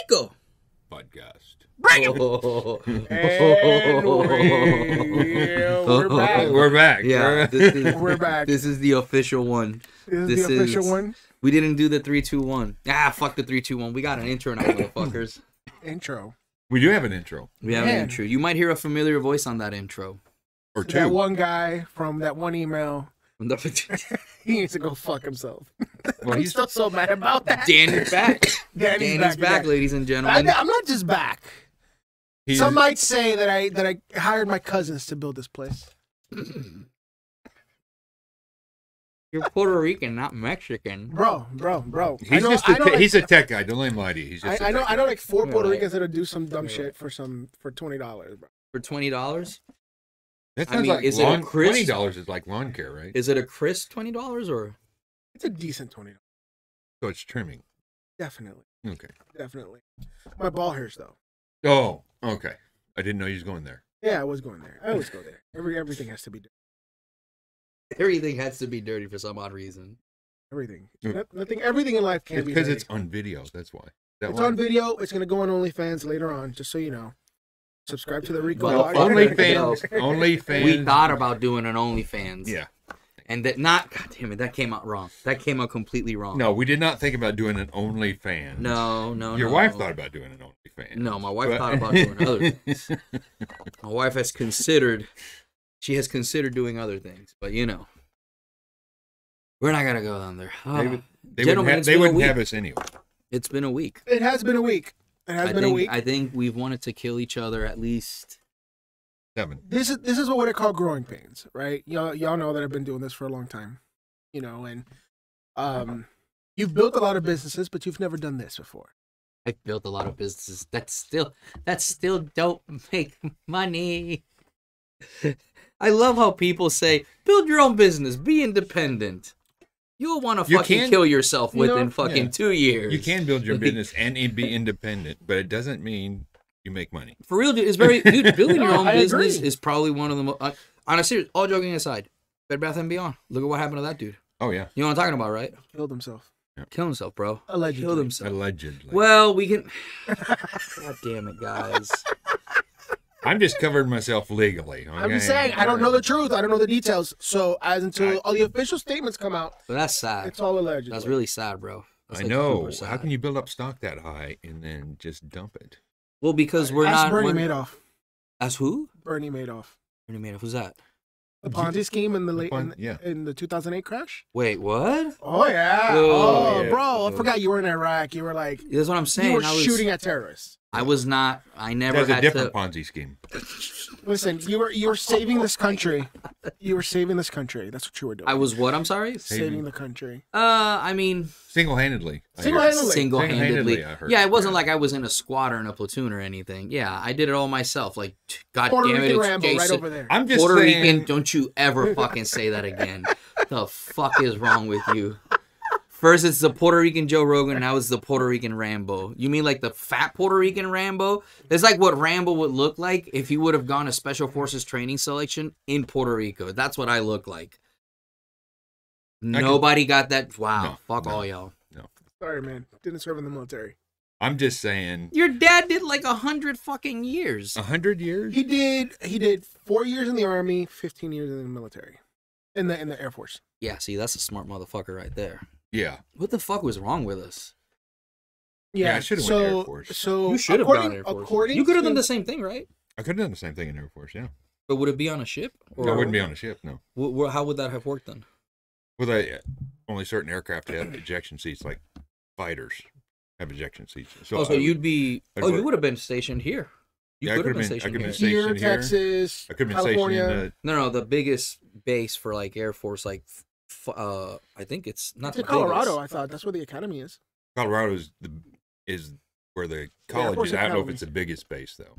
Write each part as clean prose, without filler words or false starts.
Rico podcast. Oh. And we're back. We're back. Yeah, We're back. This is the official one. This is the official one. We didn't do the 3, 2, 1. Fuck the 3, 2, 1. We got an intro now, motherfuckers. Intro. We do have an intro. We have an intro. You might hear a familiar voice on that intro. Or two. That one guy from that one email. He needs to go fuck himself. Well, I'm still so mad about that. Danny's back. Danny's back, ladies and gentlemen. I'm not just back. Some might say that I hired my cousins to build this place. You're Puerto Rican, not Mexican. Bro. He's a tech guy. Don't let him lie to you. He's just I know like 4 Puerto Right. Ricans that'll do some dumb shit for $20, bro. For $20? That sounds like is it a crisp? $20 is like lawn care, right? Is it a crisp $20 or? It's a decent $20. So it's trimming. Definitely. Okay. Definitely. My ball hairs though. Oh, okay. I didn't know you was going there. Yeah, I was going there. I always go there. Everything has to be dirty. Everything has to be dirty for some odd reason. Everything. Mm. Nothing. Everything in life can It's be because dirty. it's on video. That's why. It's on video. It's gonna go on OnlyFans later on. Just so you know. Subscribe to the Rico. Well, podcast. OnlyFans. We thought about doing an OnlyFans. Yeah. And that God damn it, that came out wrong. That came out completely wrong. No, we did not think about doing an OnlyFans. No. Your wife thought about doing an OnlyFans. No, my wife thought about doing other things. My wife has considered doing other things, but you know. We're not gonna go down there. They wouldn't have us anyway. It's been a week. It has been a week. I think we've wanted to kill each other at least 7. This is what I call growing pains, right? Y'all know that I've been doing this for a long time, you know, and you've built a lot of businesses, but you've never done this before. I've built a lot of businesses that still don't make money. I love how people say, build your own business, be independent. You'll want to fucking kill yourself within 2 years. You can build your business and be independent, but it doesn't mean you make money. For real, dude, building your own I business agree. is probably one of the most... on a serious, all joking aside, Bed Bath & Beyond. Look at what happened to that dude. Oh, yeah. You know what I'm talking about, right? Killed himself. Kill himself, bro. Allegedly. Killed himself. Allegedly. Well, we can... God damn it, guys. I'm just covering myself legally. Okay? I'm just saying, I don't know the truth. I don't know the details. So until all the official statements come out, But that's sad. it's all alleged. That's really sad, bro. That's I like know. super sad. How can you build up stock that high and then just dump it? Well, because we're Ask not... Bernie Madoff. As who? Bernie Madoff. Bernie Madoff. Who's that? The Ponzi scheme in the yeah. in the 2008 crash. Wait, what? Oh yeah. Oh, yeah. Bro, I forgot you were in Iraq. You were like That's what I'm saying. you were shooting at terrorists. I was not. I never That's a had different to. Ponzi scheme. Listen, you were saving this country. You were saving this country. That's what you were doing. I was what? I'm sorry. saving the country. I mean, Single-handedly. I heard. Single-handedly. single-handedly. I heard. Yeah, it wasn't like I was in a squad or in a platoon or anything. Yeah, I did it all myself. Like, God Puerto damn it, Rican it's Rambo right Jason. over there. I'm just Puerto saying, Rican. Don't you ever fucking say that again. The fuck is wrong with you? First, it's the Puerto Rican Joe Rogan. Now it's the Puerto Rican Rambo. You mean like the fat Puerto Rican Rambo? It's like what Rambo would look like if he would have gone to Special Forces training selection in Puerto Rico. That's what I look like. Nobody got that. Wow. Fuck all y'all. Sorry, man. Didn't serve in the military. I'm just saying. Your dad did like 100 fucking years. 100 years? He did 4 years in the Army, 15 years in the military. In the Air Force. Yeah, see, that's a smart motherfucker right there. Yeah. What the fuck was wrong with us? Yeah, I should've went Air Force. So You should have gone Air Force. You could have done the same thing, right? I could have done the same thing in Air Force, yeah. But would it be on a ship? I wouldn't be on a ship, no. How would that have worked then? Well, only certain aircraft have ejection seats, like fighters have ejection seats. So you'd be... I'd you work- would have been stationed here. You Yeah, could have been I stationed could here. have been Here, stationed here. Texas, I could have been California. stationed in No, the biggest base for like Air Force, like, I think it's not It's the in Colorado, biggest. I thought. That's where the academy is. Colorado is where the college Force is. I don't know if Academy. it's the biggest base, though.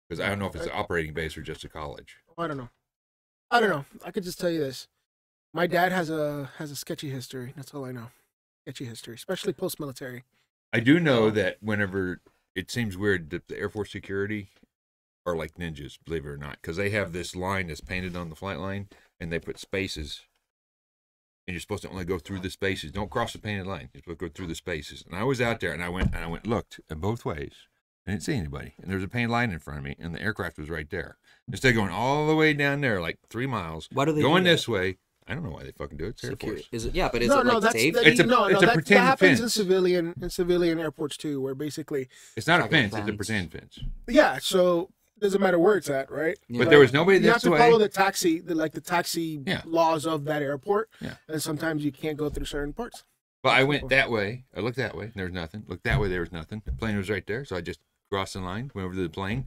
Because I don't know if it's an operating base or just a college. I don't know. I could just tell you this. My dad has a sketchy history. That's all I know. Sketchy history, especially post-military. I do know that whenever it seems weird that the Air Force security are like ninjas, believe it or not, because they have this line that's painted on the flight line, and they put spaces and you're supposed to only go through the spaces. Don't cross the painted line. You're supposed to go through the spaces. And I was out there, and I went looked at both ways. I didn't see anybody, and there was a painted line in front of me, and the aircraft was right there. Instead of going all the way down there, like 3 miles, Why do they going do this way? I don't know why they fucking do it. It's Air Force. Is it? Yeah, but is No, it no, like that's safe? that, It's a- no, it's no, a that pretend happens fence. in civilian airports too, where basically, It's not a like a fence. It's a fence. pretend fence. yeah. So it doesn't matter where it's at, right? Yeah. But there was nobody You have this to way. follow the taxi Yeah. laws of that airport, Yeah. and sometimes you can't go through certain parts. But I went that way. I looked that way. There was nothing. Looked that way. There was nothing. The plane was right there. So I just crossed the line, went over to the plane.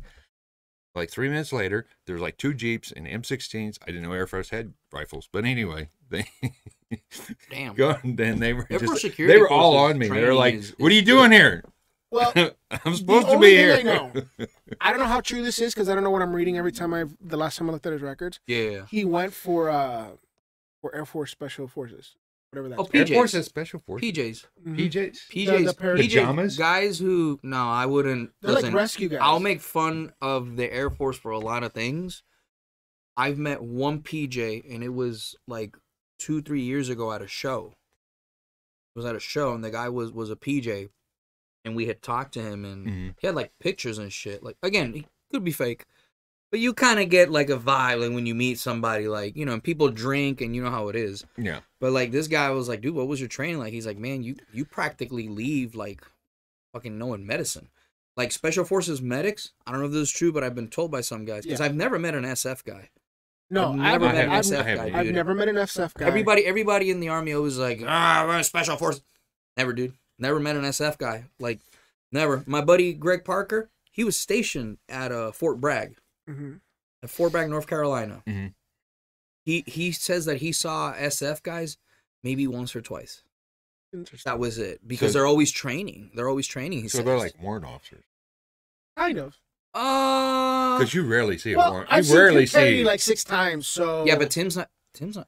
Like 3 minutes later, there was like 2 Jeeps and M16s. I didn't know Air Force had rifles. But anyway, they Damn. go and then they were Air Force just security they were all forces on me. They were training like, is "What are you doing here? Well, I'm supposed the to only be thing here." I know, I don't know how true this is because I don't know what I'm reading every time the last time I looked at his records. Yeah. He went for Air Force Special Forces, whatever that Oh, is. Air PJs. Force has special forces. PJs. Mhm. PJs. PJs. the pajamas? Guys who no, I wouldn't. They're like Listen, rescue guys. I'll make fun of the Air Force for a lot of things. I've met one PJ, and it was like 2-3 years ago at a show. It was at a show, and the guy was a PJ, and we had talked to him, and Mhm. he had like pictures and shit. Like again, he could be fake, but you kind of get like a vibe like when you meet somebody, like and people drink, and you know how it is. Yeah. But like this guy was like, dude, what was your training like? He's like, man, you practically leave like fucking knowing medicine. Like Special Forces medics, I don't know if this is true, but I've been told by some guys because Yeah. I've never met an SF guy. No, I've I've never met an I SF haven't guy, I've dude. never met an SF guy. Everybody in the army always like, we're Special Forces. Never, dude. Never met an SF guy. Like, never. My buddy Greg Parker, he was stationed at Fort Bragg, Mhm. at Fort Bragg, North Carolina. Mhm. He says that he saw SF guys maybe once or twice. Interesting. That was it. Because So- they're always training. They're always training. He So says. they're like warrant officers. Kind of. Because you rarely see a Well, warrant. I've You seen rarely Tim Kennedy see. like 6 times. So yeah, but Tim's not.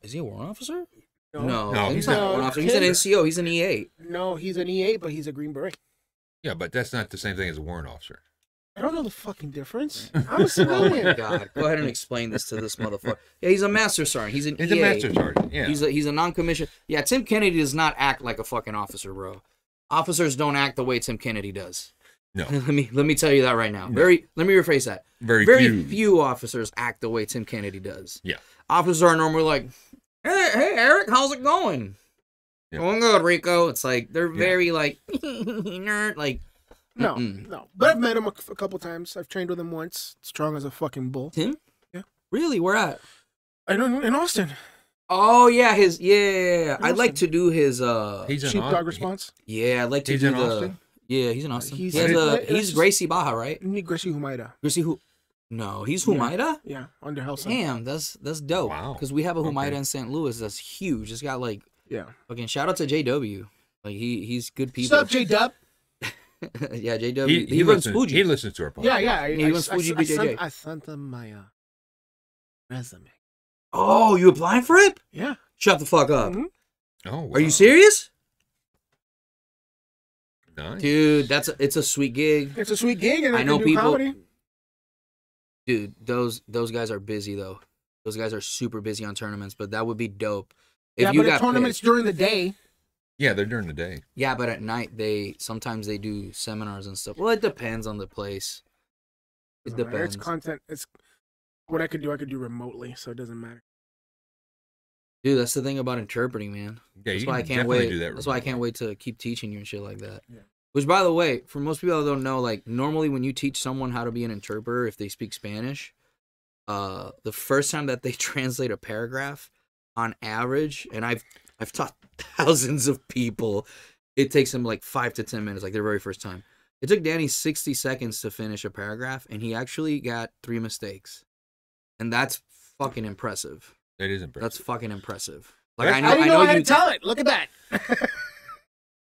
Is he a warrant officer? No, No, Tim's he's not a not. warrant officer. He's an Tim- NCO. He's an E8. No, he's an E8, but he's a Green Beret. Yeah, but that's not the same thing as a warrant officer. I don't know the fucking difference. I'm a Oh civilian. my god! Go ahead and explain this to this motherfucker. Yeah, he's a master sergeant. He's an He's EA. a master sergeant. Yeah. He's a non-commissioned. Yeah, Tim Kennedy does not act like a fucking officer, bro. Officers don't act the way Tim Kennedy does. No. let me tell you that right now. No. Let me rephrase that. Very Very few. few officers act the way Tim Kennedy does. Yeah. Officers are normally like, hey Eric, how's it going? Yeah. Going good, Rico. It's like they're very like nerd, like No, Mm-mm. no. But I've met him a couple times. I've trained with him once. Strong as a fucking bull. Tim. Yeah. Really? Where at? I know in Austin. Oh yeah, yeah. I'd like Austin. to do his He's in Sheepdog Austin. response. Yeah, I'd like to He's do in the Austin? Yeah, he's in Austin. He's- He has let's he's just- Gracie Baja, right? Gracie Humaida. Gracie who? No, he's Yeah. Humaida? Yeah, under Helsa. Damn, that's dope. Wow. Because we have a Humaida Okay. in St. Louis that's huge. It's got like Yeah. fucking shout out to JW. Like he's good people. What's up, J Dub? Yeah, JW. He runs listens, Fuji. He listens to our podcast. Yeah. he wants Fuji BJJ. I sent him my resume. Oh, you applying for it? Yeah. Shut the fuck up. Mhm. Oh, wow. Are you serious? Nice. Dude, it's a sweet gig. It's a sweet gig, and I I know can do people- comedy. Dude, those guys are busy though. Those guys are super busy on tournaments, but that would be dope. If Yeah, you but got at tournaments picked. during the day. Yeah, they're during the day. Yeah, but at night sometimes they do seminars and stuff. Well, it depends on the place. It Doesn't matter. depends. It's content. It's what I could do remotely, so it doesn't matter. Dude, that's the thing about interpreting, man. Yeah, That's you why I can can't definitely wait. do that That's why I can't remotely. wait to keep teaching you and shit like that. Yeah. Which, by the way, for most people that don't know, like normally when you teach someone how to be an interpreter, if they speak Spanish, the first time that they translate a paragraph, on average, and I've taught thousands of people, it takes them like 5 to 10 minutes, like their very first time. It took Danny 60 seconds to finish a paragraph, and he actually got 3 mistakes, and that's fucking impressive. That is impressive. That's fucking impressive. Like That's- I know, I didn't I know know I had you. talent. Look at that.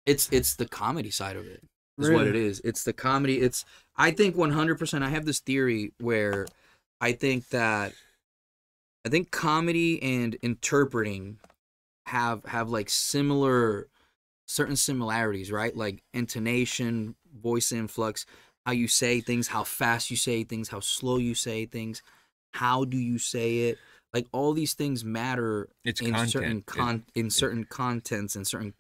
It's the comedy side of it. Is what it Really? is. It's the comedy. I think 100%. I have this theory where I think comedy and interpreting have like certain similarities, right? Like intonation, voice influx, how you say things, how fast you say things, how slow you say things, how do you say it? like all these things matter It's in content. in certain contents in certain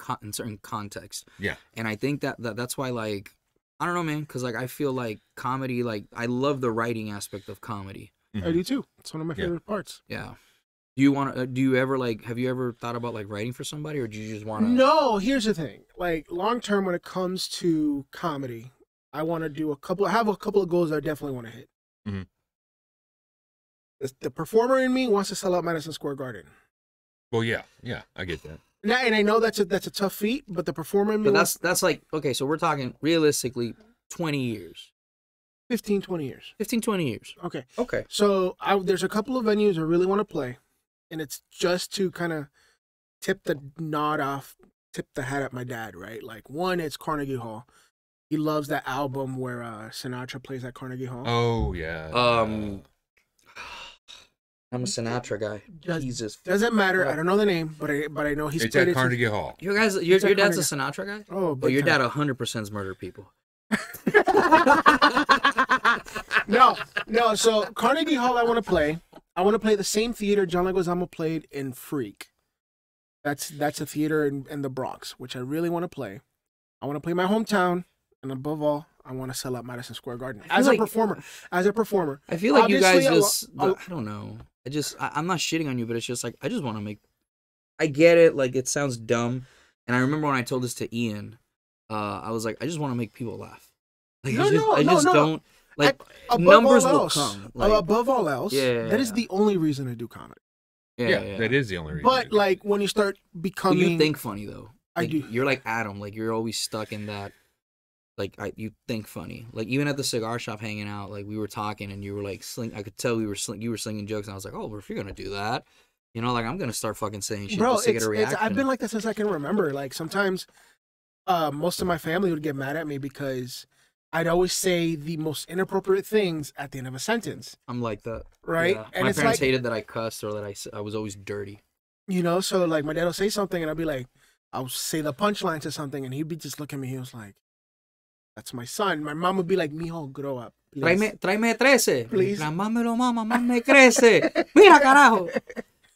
contexts. Yeah. And I think that's why, like, I don't know, man, because like I feel like comedy, like I love the writing aspect of comedy. I do too. It's one of my favorite parts. Yeah. Do you want to? Do you ever like? Have you ever thought about like writing for somebody, or do you just want to? No. Here's the thing. Like long term, when it comes to comedy, I want to do I have a couple of goals I definitely want to hit. Mhm. The performer in me wants to sell out Madison Square Garden. Well, yeah, I get that. And I know that's a tough feat, but the performer in me But that's like, okay, so we're talking realistically 20 years. 15, 20 years. 15, 20 years. Okay. Okay. So there's a couple of venues I really want to play, and it's just to kind of tip the hat at my dad, right? Like one, it's Carnegie Hall. He loves that album where Sinatra plays at Carnegie Hall. Oh yeah. I'm a Sinatra guy. Jesus. Doesn't matter. I don't know the name, but I know he's It's played at it. Carnegie Hall. Your dad's a Sinatra guy? Oh, But your big dad time. 100% murder people. No. So Carnegie Hall, I want to play. I want to play the same theater John Leguizamo played in Freak. That's a theater in the Bronx, which I really want to play. I want to play my hometown, and above all, I want to sell out Madison Square Garden as a performer. I feel like you guys Obviously, I don't know. I'm not shitting on you, but it's just like I just want to make. I get it. Like it sounds dumb, and I remember when I told this to Ian, I was like, I just want to make people laugh. Like I just don't like numbers will come. Like, above all else, Yeah. that is the only reason I do comedy. yeah. That is the only reason. But like when you start But becoming, you think funny though. I Like, do. You're like Adam. Like you're always stuck in that. Like you think funny. Like even at the cigar shop hanging out, like we were talking and you were like I could tell you were slinging jokes, and I was like, oh, well, if you're gonna do that, you know, like I'm gonna start fucking saying shit bro, just to get a reaction. I've been like that since I can remember. Like sometimes, most of my family would get mad at me because I'd always say the most inappropriate things at the end of a sentence. I'm like that, right? Yeah. And My it's parents like, hated that I cussed or that I was always dirty. you know, so like my dad will say something and I'll be like, I'll say the punchline to something and he'd be just looking at me. He was like, "That's my son." My mom would be like, "Mijo, grow up. Please." Tráeme 13. Please. Mientras más me lo mama, más me crece. Mira, carajo.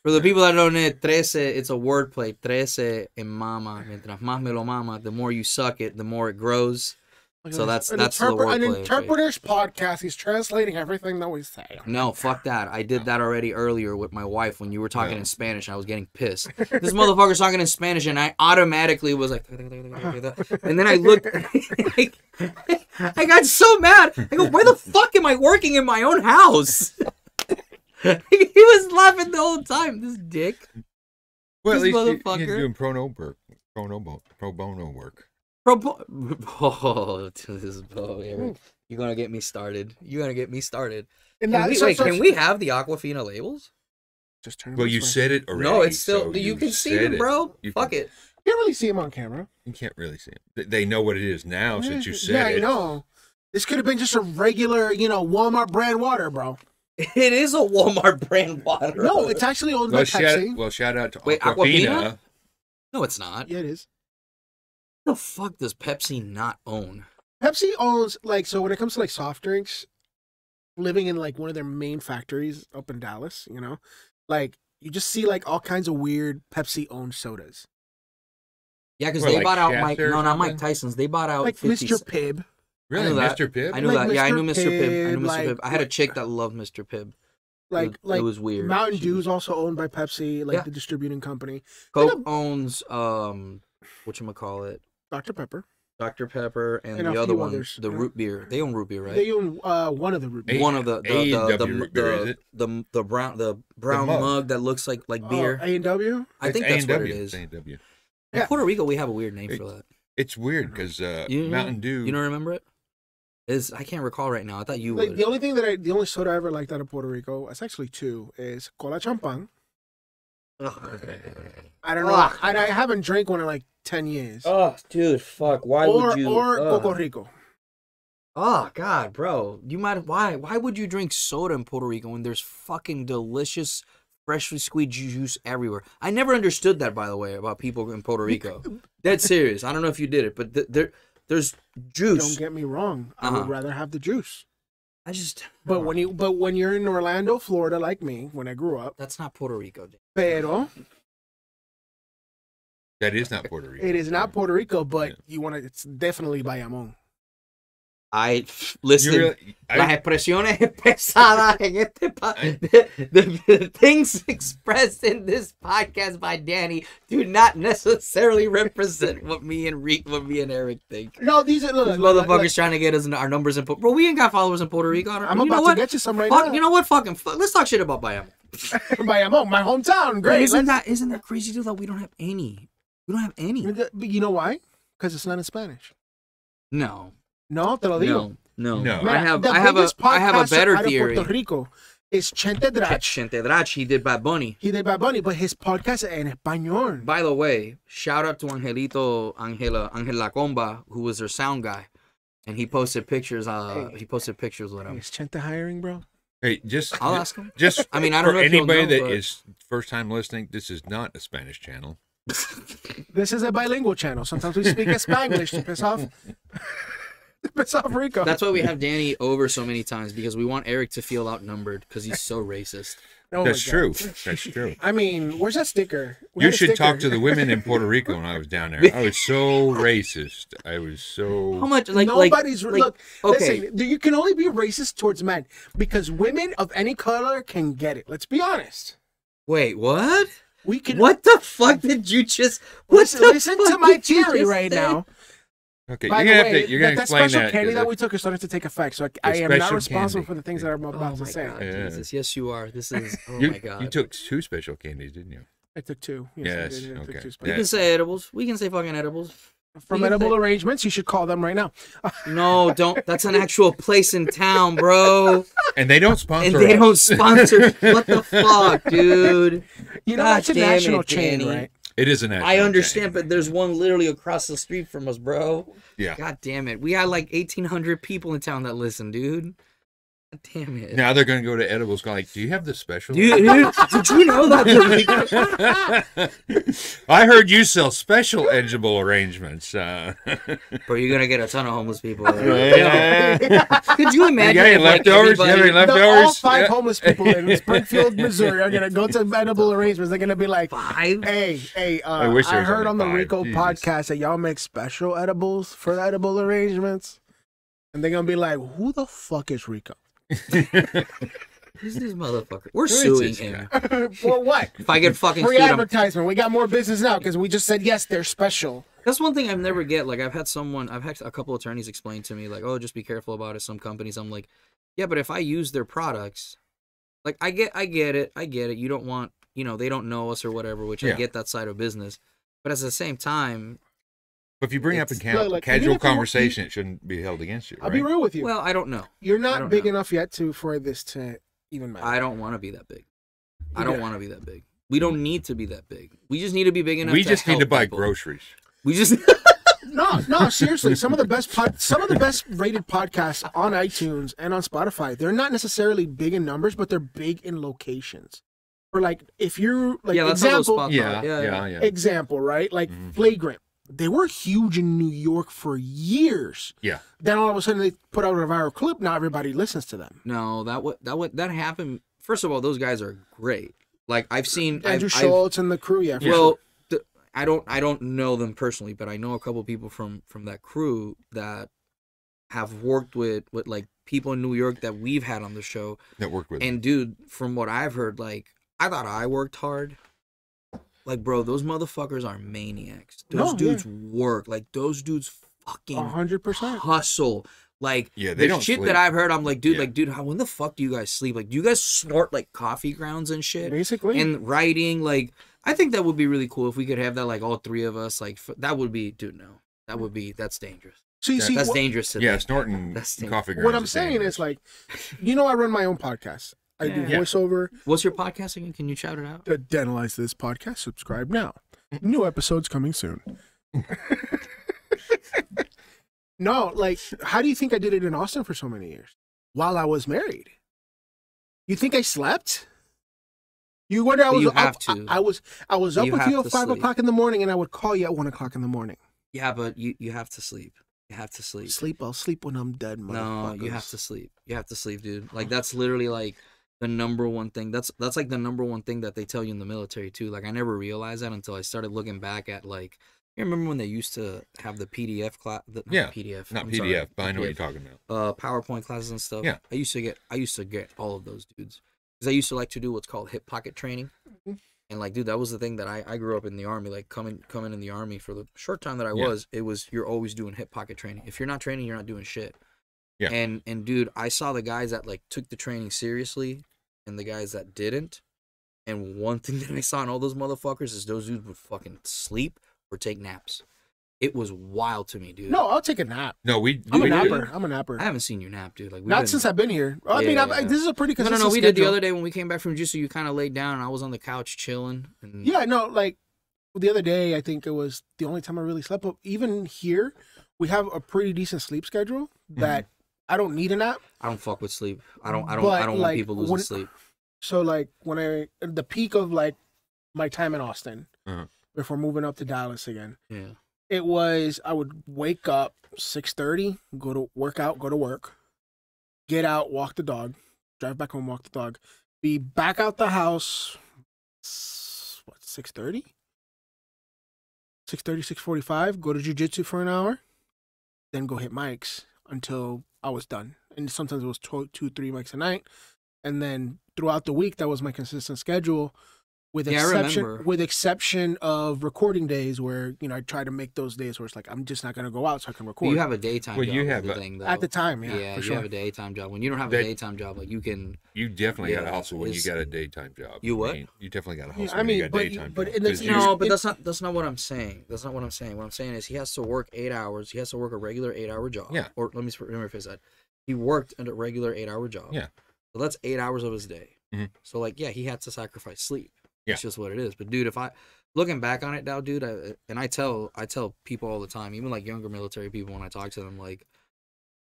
For the people that don't know, 13, it's a wordplay. 13 en mama. Mientras más me lo mama, the more you suck it, the more it grows. So that's the wordplay. An interpreter's podcast. He's translating everything that we say. No, fuck that. I did that already earlier with my wife when you were talking in Spanish. I was getting pissed. This motherfucker's talking in Spanish, and I automatically was like, and then I looked. I got so mad. I go, why the fuck am I working in my own house? He was laughing the whole time. This dick. Well, at this least motherfucker. you're doing pro bono work. Oh, you're gonna get me started. And Can we have the Aquafina labels? Just turn. Well, you said it already. No, it's still. so you can see said them, bro. You Fuck can- it. You can't really see him on camera. You can't really see it. They know what it is now since you said I it. know. This could have been just a regular, Walmart brand water, bro. It is a Walmart brand water. No, it's actually owned by Pepsi. Shout out to Wait, Aquafina. Aquafina? No, it's not. Yeah, it is. What the fuck does Pepsi not own? Pepsi owns, so when it comes to, soft drinks, living in, one of their main factories up in Dallas, you just see, all kinds of weird Pepsi-owned sodas. Yeah, because What, they like bought out Shasta or not Mike something? Tyson's. They bought out Like 50 Mr. Pibb. Really, I knew that. Mr. Pibb? I knew Like that. Yeah, I knew Mr. Mr. Pibb. I knew Mr. Pibb, Pibb. I had a chick that loved Mr. Pibb. It was weird. Mountain She Dew was- is also owned by Pepsi, Yeah. the distributing company. Coke owns whatchamacallit, Dr. Pepper. Dr. Pepper, and And a the other few one, others, the yeah. root beer. They own root beer, right? They own one of the root beers. One of the A&W root beer, is it? the brown mug. mug that looks like beer. A&W? I think that's what it A&W. is. In A&W. Yeah. Puerto Rico, we have a weird name for that. It's weird because You- Mountain Dew. You don't remember it? I can't recall right now. I thought you Like, would. the only soda I ever liked out of Puerto Rico, it's actually two, is Cola Champagne. I don't know. Ugh. And I haven't drank one in 10 years. Oh, dude, fuck! Why or would you? Coco Rico. Oh God, bro, you might. Why would you drink soda in Puerto Rico when there's fucking delicious, freshly squeezed juice everywhere? I never understood that, by the way, about people in Puerto Rico. Dead serious. I don't know if you did it, but there's juice. Don't get me wrong. I would rather have the juice. But when you're in Orlando, Florida, like me, when I grew up, that's not Puerto Rico. pero That is not Puerto Rico. it is not Puerto Rico, but it's definitely Bayamón. Listen, las expresiones pesadas en este the things expressed in this podcast by Danny do not necessarily represent what me and Eric think. No, these are These motherfuckers trying to get us our numbers in Bro, we ain't got followers in Puerto Rico. I'm about to get you some right now. You know what? Let's talk shit about Bayamón. Bayamón, my hometown. Great. Isn't that crazy, dude, that we don't have any? We don't have any. But you know why? Because it's not in Spanish. No. No, te lo digo. No. I have a better theory. Puerto Rico is Chente Drach. Chente Drach, he did Bad Bunny. But his podcast is en español. By the way, shout out to Angel La Comba, who was their sound guy, and he posted pictures. He posted pictures with him. Is Chente hiring, bro? Hey, I'll ask him. Just I mean, I don't know for if he'll anybody know, that is first time listening, this is not a Spanish channel. This is a bilingual channel. Sometimes we speak Spanglish to piss off Rico. That's why we have Danny over so many times, because we want Eric to feel outnumbered because he's so racist. Oh That's true. That's true. I mean, where's that sticker? You should talk to the women in Puerto Rico when I was down there. I was so racist. I was so... How much? Nobody's... Look, okay. Listen, you can only be racist towards men because women of any color can get it. Let's be honest. Wait, what? We can... What the fuck did you just... Listen to my theory right now. Okay, By you're the gonna way, have to explain special that. candy that we took is starting to take effect, so I am not special responsible candy. for the things that I'm about to say. God, Jesus. Yes, you are. This is... Oh, You, my God. you took 2 special candies, didn't you? I took 2. Yes, I did. I took okay. 2 We special. can say edibles. We can say fucking edibles. From We can Edible say- Arrangements, you should call them right now. No, don't. That's an actual place in town, bro. And they don't sponsor And they us. don't sponsor. What the fuck, dude? You know, God it's a damn national it, chain, Danny. right? It is a national I understand, chain. but there's one literally across the street from us, bro. Yeah. God damn it. We had like 1,800 people in town that listen, dude. God damn it. Now they're going to go to edibles going like, do you have the special? Dude, did you know that? I heard you sell special edible arrangements. Bro, you're going to get a ton of homeless people. Yeah. Could you imagine? You got any if, like, leftovers? You have any everybody- leftovers? All 5 Yeah. homeless people in Springfield, Missouri are going to go to Edible Arrangements. They're going to be like, 5? hey, I wish there I was heard only on the 5. Rico Jesus. podcast that y'all make special edibles for the Edible Arrangements. And they're going to be like, who the fuck is Rico? Who's this motherfucker? We're Who is suing this him. For what? If I get fucking Free sued, I'm advertisement. We got more business now because we just said, yes, they're special. That's one thing I've never get. Like I've had a couple attorneys explain to me, like, oh, just be careful about it. Some companies, I'm like, yeah, but if I use their products, like I get it. You don't want, they don't know us or whatever, which I Yeah. get that side of business. But at the same time, But if you bring up in Look, even casual if you- conversation, it shouldn't be held against you, I'll right? be real with you. well, I don't know. You're I not don't big know. enough yet for this to even matter. I don't want to be that big. I Yeah. don't want to be that big. We don't need to be that big. We just need to be big enough. We just need to help buy people. groceries. We just. No, seriously. Some of the best rated podcasts on iTunes and on Spotify, they're not necessarily big in numbers, but they're big in locations. Or like if you're like yeah, that's how those example, spots Yeah, are. yeah. example, right? Like Flagrant. They were huge in New York for years. Yeah. Then all of a sudden they put out a viral clip. Now everybody listens to them. No, that happened. First of all, those guys are great. Like I've seen Andrew Schultz and the crew, yeah. For well, sure. I don't know them personally, but I know a couple people from that crew that have worked with like people in New York that we've had on the show. That work with And dude, from what I've heard, like I thought I worked hard. Like, bro, those motherfuckers are maniacs. Those No, dudes work. Like those dudes fucking 100%. hustle. Like Yeah, they the don't shit sleep. that I've heard, I'm like, dude, Yeah. when the fuck do you guys sleep? Like, do you guys snort like coffee grounds and shit? Basically. And writing, like, I think that would be really cool if we could have that, like, all 3 of us. Like, that would be, dude, no, that's dangerous. So you see, That's dangerous to Yeah, them. snorting That's the- coffee grounds. what I'm is saying dangerous. is like, I run my own podcast. I do Yeah. voiceover. What's your podcast again? Can you shout it out? To Analyze This podcast, subscribe now. New episodes coming soon. No, like, how do you think I did it in Austin for so many years while I was married? You think I slept? You wonder I But was you up. have to. I was up You with have you at to 5 sleep. o'clock in the morning, and I would call you at 1 o'clock in the morning. Yeah, but you have to sleep. You have to sleep. Sleep. I'll sleep when I'm dead, No, motherfuckers. you have to sleep. You have to sleep, dude. Like that's literally like the number one thing. That's like the number one thing that they tell you in the military too. Like I never realized that until I started looking back at like. You remember when they used to have the PDF class? Yeah, PDF. not I'm PDF, sorry, but I know what PDF. you're talking about. PowerPoint classes and stuff. Yeah. I used to get all of those dudes because I used to like to do what's called hip pocket training. And like, dude, that was the thing that I grew up in the army. Like coming in the army for the short time that I was, it was you're always doing hip pocket training. If you're not training, you're not doing shit. Yeah. And dude, I saw the guys that like took the training seriously, and the guys that didn't. And one thing that I saw in all those motherfuckers is those dudes would fucking sleep or take naps. It was wild to me, dude. No, I'll take a nap. No, I'm a we napper. do. I'm a napper. I haven't seen you nap, dude. Like Not since I've been here. I mean, Yeah. this is a pretty consistent No. We did the schedule. other day when we came back from jiu-jitsu. You kind of laid down, and I was on the couch chilling. And Yeah, no, like the other day, I think it was the only time I really slept. But even here, we have a pretty decent sleep schedule that I don't need a nap. I don't fuck with sleep. I don't But, want like, people losing when- sleep. So like when at the peak of like my time in Austin, before moving up to Dallas again, Yeah. it was I would wake up 6:30, go to workout, go to work, get out, walk the dog, drive back home, walk the dog, be back out the house. What 6:30? 6:30, 6:45. Go to jiu-jitsu for an hour, then go hit mics until I was done. And sometimes it was 2-3 mics a night, and then throughout the week that was my consistent schedule. With Yeah, I remember. exception of recording days where, you know, I try to make those days where it's like, I'm just not going to go out so I can But record. you have a daytime Well, job. you is have the a- thing, though. At the time, Yeah, for you sure. have a daytime job. When you don't have a That- daytime job, like you can. You definitely got to Yeah, hustle when you it's- got a daytime job. You what? I mean, you definitely got to Yeah, hustle I when you mean, got a but- daytime but job. in the- 'Cause you you- know, No, but that's not what I'm saying. That's not what I'm saying. What I'm saying is he has to work 8 hours. He has to work a regular 8-hour job. Yeah. Or let me rephrase that. He worked at a regular 8-hour job. Yeah. So that's 8 hours of his day. Mhm. So like, yeah, he had to sacrifice sleep. Yeah. It's just what it is. But dude, if I looking back on it now, dude, I tell people all the time, even like younger military people when I talk to them, like,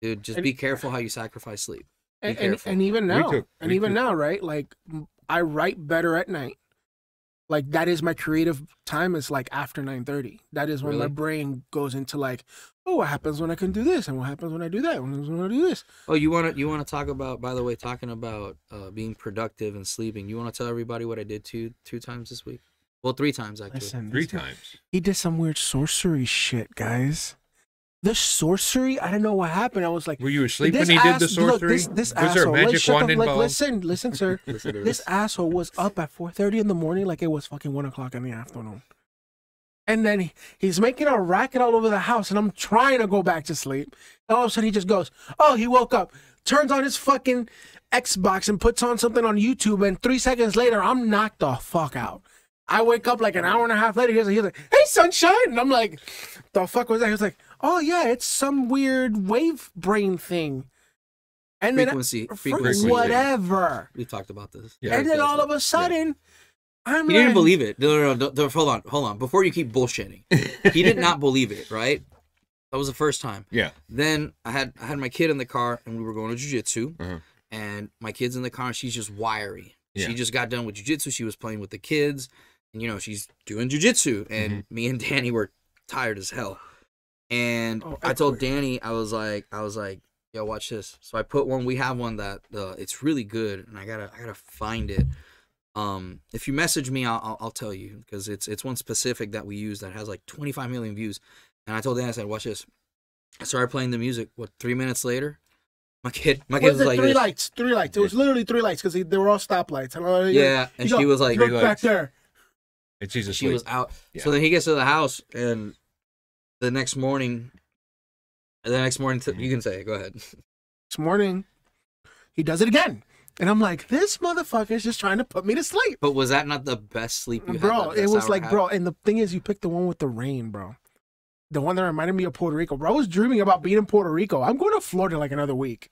dude, just be careful how you sacrifice sleep. Be and careful. even now, We took- now, right? Like I write better at night. Like that is my creative time is like after 9:30. That is when my Really? brain goes into like, oh, what happens when I can do this, and what happens when I do that, when I do this. Oh, you wanna talk about? By the way, talking about being productive and sleeping. You want to tell everybody what I did two times this week? Well, 3 times actually. Listen, 3 this guy- times. He did some weird sorcery shit, guys. The sorcery, I don't know what happened. I was like, Were you asleep this when he did the ass- look, sorcery? this Was asshole. there a Let's magic shut wand the- like, involved? listen, sir. Listen to This asshole was up at 4:30 in the morning like it was fucking 1 o'clock in the afternoon. And then he's making a racket all over the house, and I'm trying to go back to sleep. And all of a sudden, he just goes, oh, he woke up, turns on his fucking Xbox and puts on something on YouTube, and 3 seconds later, I'm knocked the fuck out. I wake up like an hour and a half later, he's like, hey, sunshine! And I'm like, the fuck was that? He was like, oh, yeah, it's some weird wave brain thing. And Frequency. Frequency. whatever. We talked about this. Yeah. And then all of a sudden, I'm He didn't like, believe it. No, hold on. Before you keep bullshitting, he did not believe it. Right? That was the first time. Yeah. Then I had my kid in the car, and we were going to jiu-jitsu, Uh-huh. and my kid's in the car, and she's just wiry. Yeah. She just got done with jiu-jitsu. She was playing with the kids, and you know she's doing jiu-jitsu, and me and Danny were tired as hell. And Oh, I told Danny, I was like, yo, watch this. So I put one. We have one that it's really good, and I gotta find it. If you message me, I'll tell you, because it's one specific that we use that has like 25 million views. And I told Dan, I said, watch this. I started playing the music. 3 minutes later, my kid was like, three this. lights, 3 lights. It was literally 3 lights because they were all stoplights. And Yeah, and she was like, look Three back lights. there. And she's she asleep. was out. Yeah. So then he gets to the house, and the next morning, you can say it. Go ahead. This morning, he does it again. And I'm like, this motherfucker's just trying to put me to sleep. But was that not the best sleep you had? Bro, that it best was hour like, had? bro, and the thing is, you picked the one with the rain, bro. The one that reminded me of Puerto Rico. Bro, I was dreaming about being in Puerto Rico. I'm going to Florida like another week.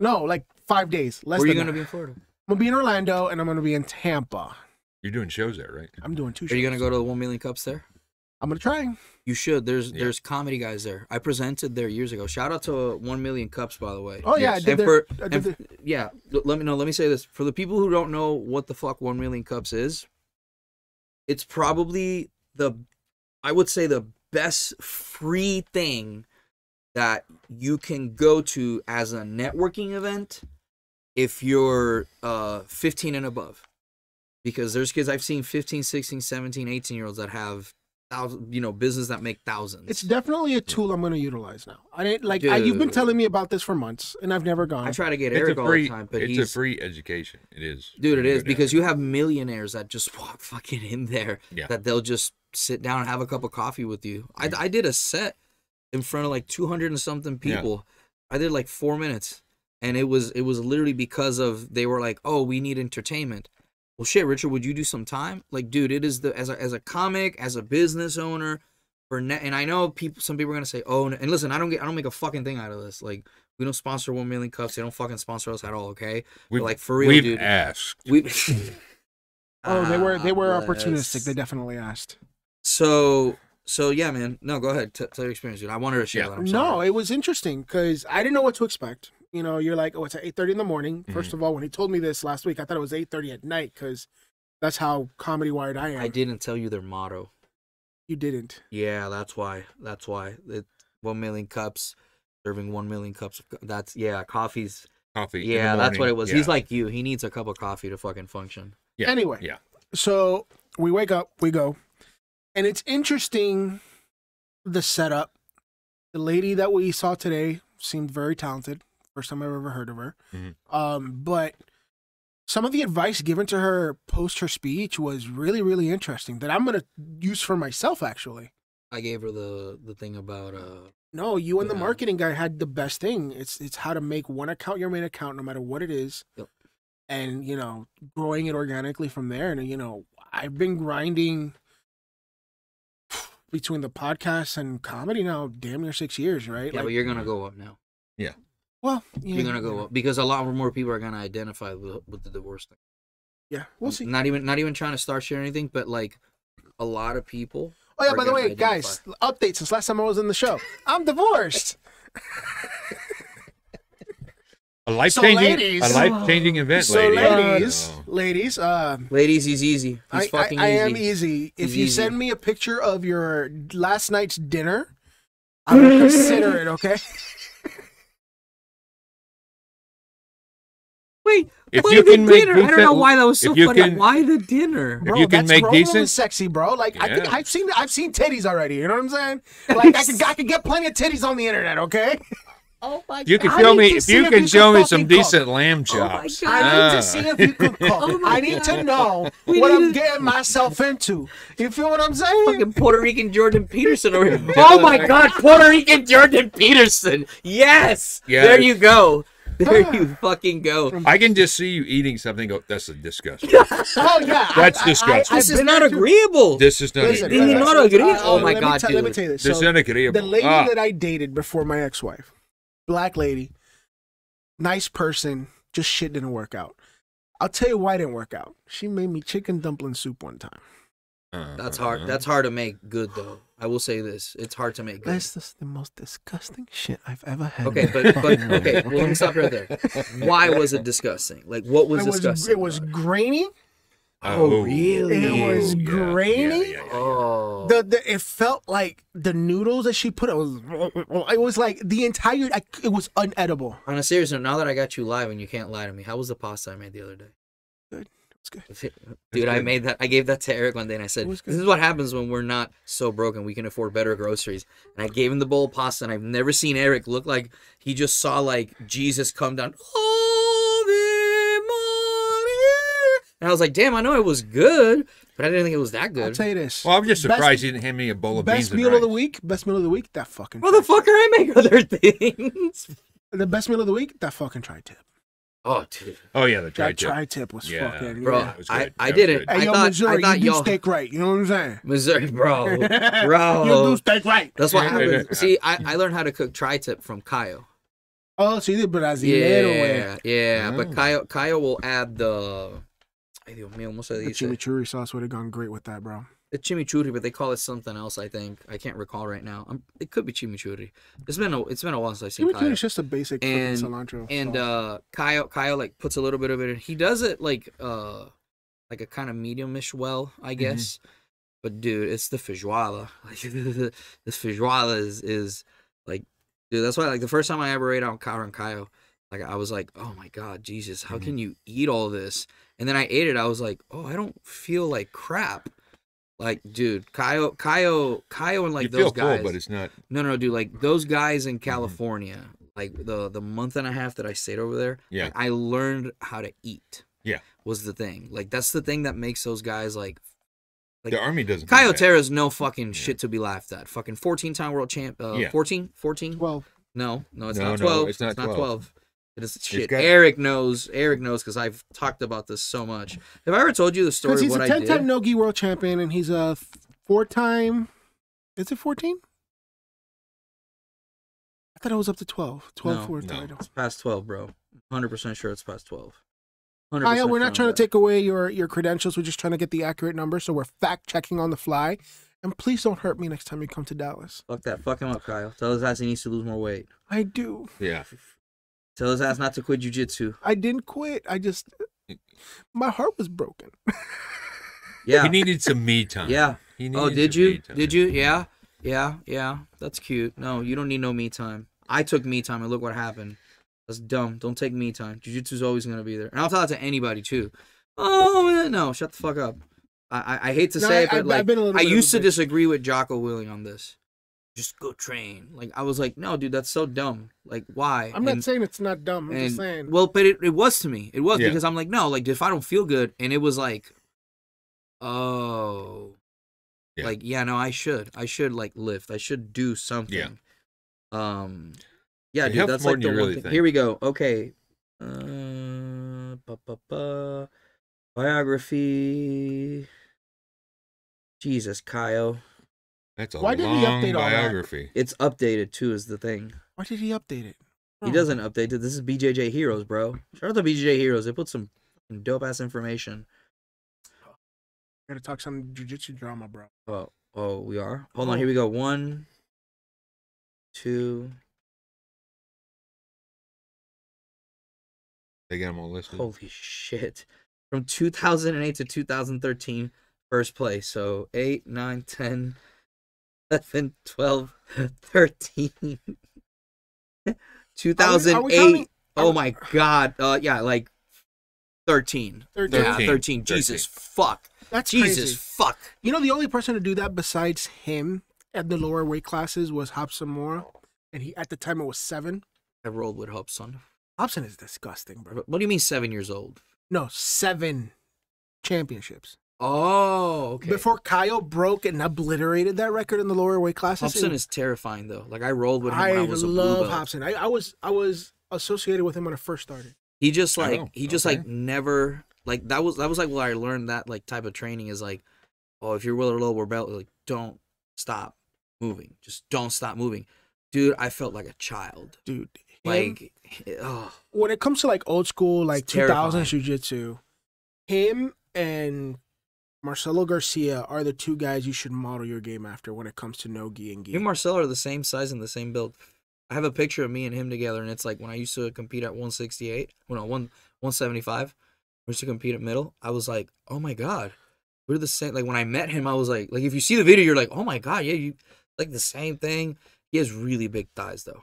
No, like 5 days. Less Where are you than going to that. be in Florida? I'm going to be in Orlando, and I'm going to be in Tampa. You're doing shows there, right? I'm doing 2 shows. Are you going to go to the 1 Million Cups there? I'm going to try. You should. Yeah. There's comedy guys there. I presented there years ago. Shout out to 1 Million Cups, by the way. Oh, yeah. Yes. I did And the- yeah, let me say this. For the people who don't know what the fuck 1 Million Cups is, it's probably I would say the best free thing that you can go to as a networking event if you're 15 and above. Because there's kids I've seen 15, 16, 17, 18-year-olds that have business that make thousands. It's definitely a tool I'm going to utilize now. I didn't you've been telling me about this for months, and I've never gone. I try to get Eric all the time, but it's a free education. It is, dude. It is because you have millionaires that just walk fucking in there. Yeah. That they'll just sit down and have a cup of coffee with you. I did a set in front of like 200 and something people. Yeah. I did like 4 minutes, and it was literally because of they were like, oh, we need entertainment. Well, shit, Richard, would you do some time? Like, dude, it is as a comic, as a business owner, and I know some people are gonna say, oh, and listen, I don't make a fucking thing out of this. Like, we don't sponsor 1 million cups. They don't fucking sponsor us at all. Okay, but like for real, we've dude. Asked. We. Oh, they were opportunistic. They definitely asked. So yeah, man. No, go ahead. Tell your experience, dude. I wanted to share that. I'm sorry. No, it was interesting because I didn't know what to expect. You know, you're like, oh, it's at 8:30 in the morning. Mm-hmm. First of all, when he told me this last week, I thought it was 8:30 at night because that's how comedy wired I am. I didn't tell you their motto. You didn't. Yeah, that's why. 1 million cups, serving 1 million cups. Coffee's. Coffee. Yeah, that's what it was. Yeah. He's like you. He needs a cup of coffee to fucking function. Yeah. Anyway. Yeah. So we wake up, we go, and it's interesting. The setup. The lady that we saw today seemed very talented. First time I've ever heard of her. Mm-hmm. But some of the advice given to her post her speech was really, really interesting that I'm going to use for myself, actually. I gave her the thing about... No, you and the marketing guy had the best thing. It's how to make one account your main account, no matter what it is. Yep. And, growing it organically from there. And, I've been grinding between the podcast and comedy now damn near 6 years, right? Yeah, but you're going to go up now. Yeah. Well, you're gonna go up because a lot more people are gonna identify with the divorce thing. Yeah, we'll see. Not even trying to start sharing anything, but like a lot of people. Oh yeah, by the way, guys, update since last time I was in the show. I'm divorced. A life-changing event, so lady. Ladies, he's easy. He's fucking easy. I am easy. If you send me a picture of your last night's dinner, I will consider it. Okay. Wait, if you can make dinner, decent, I don't know why that was so funny. Why the dinner? Bro, if you can make decent, sexy, bro. Like yeah. I've seen titties already. You know what I'm saying? Like I can get plenty of titties on the internet. Okay. Oh my God. You can show me if you can show me some decent lamb chops. Oh I need to see if you can cook. I need to know what I'm getting myself into. You feel what I'm saying? Fucking Puerto Rican Jordan Peterson over here. Oh my God, Puerto Rican Jordan Peterson. Yes. Yeah. There you go. There you fucking go. I can just see you eating something. Go, that's disgusting. Oh yeah, that's disgusting. This is not agreeable. This is not. This is not agreeable. Oh my God, dude. Let me tell you this. This is not agreeable. The lady that I dated before my ex-wife, black lady, nice person, just shit didn't work out. I'll tell you why it didn't work out. She made me chicken dumpling soup one time. That's hard. That's hard to make good, though. I will say this: it's hard to make good. That's just the most disgusting shit I've ever had. Okay, but okay. Well, let me stop right there. Why was it disgusting? Like, what was disgusting? It was grainy. Oh, really? It was grainy. Oh, it felt like the noodles that she put. It was like the entire. It was unedible. On a serious note, now that I got you live and you can't lie to me, how was the pasta I made the other day? Good. It's good. Dude, I made that. I gave that to Eric one day, and I said, "This is what happens when we're not so broken. We can afford better groceries." And I gave him the bowl of pasta, and I've never seen Eric look like he just saw like Jesus come down. And I was like, "Damn, I know it was good, but I didn't think it was that good." I'll tell you this. Well, I'm just surprised he didn't hand me a bowl of beans. Best meal of the week. Best meal of the week. That fucking. Motherfucker, I make other things. The best meal of the week. That fucking tri-tip. Oh, dude. Oh, yeah, the tri-tip. That tri-tip was fucking... Bro, yeah. I did it. Hey, Missouri, you do steak right. You know what I'm saying? Missouri, bro. You do steak right. That's what happened. See, I learned how to cook tri-tip from Caio. Oh, so you did brasileiro. Yeah. But Caio will add the... Ay, Dios mío, ¿cómo se dice? The chimichurri sauce would have gone great with that, bro. It's chimichurri, but they call it something else. I think I can't recall right now. It could be chimichurri. It's been a while since I seen chimichurri. Is just a basic cilantro. And Caio like puts a little bit of it in. He does it like a kind of medium-ish well, I guess. Mm-hmm. But dude, it's the feijoada. Like this feijoada is like Dude, that's why like the first time I ever ate out Kayo, like I was like, oh my god, Jesus, how can you eat all this? And then I ate it. I was like, oh, I don't feel like crap. Like, dude, Kayo, and like You those feel guys. full, but it's not. No, dude, like those guys in California, like the month and a half that I stayed over there, Yeah. like, I learned how to eat. Yeah. Was the thing. Like that's the thing that makes those guys like The Army doesn't. do Caio that. Terra's no fucking shit to be laughed at. Fucking 14-time world champ. Yeah. 14? Well, No, it's No, not no, 12. it's not 12. It is shit. got- Eric knows because I've talked about this so much. Have I ever told you the story because of he's what a I did? 10-time no-gi world champion, and he's a 4-time. Is it 14? I thought it was up to 12. 12 No. 4 No. title. It's past 12, bro. 100% sure it's past 12. 100% Kyle, we're sure not trying on to that. take away your credentials. We're just trying to get the accurate number, so we're fact-checking on the fly. And please don't hurt me next time you come to Dallas. Fuck that. Fuck him up, Kyle. Tell his ass he needs to lose more weight. I do. Yeah. Tell his ass not to quit jujitsu. I didn't quit. I just... My heart was broken. Yeah. He needed some me time. Yeah. He needed Oh, did some you? me time. Did you? Yeah. Yeah. That's cute. No, you don't need no me time. I took me time, and look what happened. That's dumb. Don't take me time. Jiu-jitsu's always going to be there. And I'll tell that to anybody, too. Oh, no. Shut the fuck up. I hate to No, say it, but I've like, been a little I bit of used a to bitch. disagree with Jocko Willing on this. Just go train. Like, I was like, no, dude, that's so dumb. Like, why? I'm not And- saying it's not dumb. I'm just saying. Well, but it was to me. It was Yeah. because I'm like, no, like if I don't feel good, and it was like, oh, Yeah. like yeah, no, I should like lift. I should do something. Yeah. Yeah, It dude, helps that's more like than the you one really thing. think. Here we go. Okay. Biography. Jesus, Kyle. That's a Why did he long update all that? biography. It's updated too, is the thing. Why did he update it? He doesn't update it. This is BJJ Heroes, bro. Shout out to BJJ Heroes. They put some dope ass information. Gotta talk some jiu-jitsu drama, bro. Oh, we are? Hold on, here we go. 1, 2. They got them all listed. Holy shit. From 2008 to 2013, first place. So 8, 9, 10, 11, 12, 13. 2008. Are we counting- Oh my god. Yeah, like 13. 13. Yeah, 13. Jesus fuck. That's Jesus crazy. fuck. You know, the only person to do that besides him at the lower weight classes was Hobson Mora, and he at the time it was 7. I rolled with Hobson. Hobson is disgusting, bro. What do you mean 7 years old? No, 7 championships. Oh, okay. Before Kyle broke and obliterated that record in the lower weight classes. Hobson is terrifying though. Like I rolled with him I when I was a blue love belt. Hobson. I was associated with him when I first started. He just like Oh, like okay. never like that was like what I learned that like type of training is like, oh, if you're with a lower belt, like don't stop moving. Just don't stop moving. Dude, I felt like a child. Dude, Like oh, when it comes to like old school, like It's 2000s terrifying. jiu-jitsu, him and Marcelo Garcia are the 2 guys you should model your game after when it comes to no-gi and gi. me and Marcelo are the same size and the same build. I have a picture of me and him together, and it's like when I used to compete at 168, well, no, 175. We used to compete at middle. I was like, oh my god, we're the same. Like when I met him, I was like if you see the video, you're like, oh my god, yeah, you like the same thing. He has really big thighs though.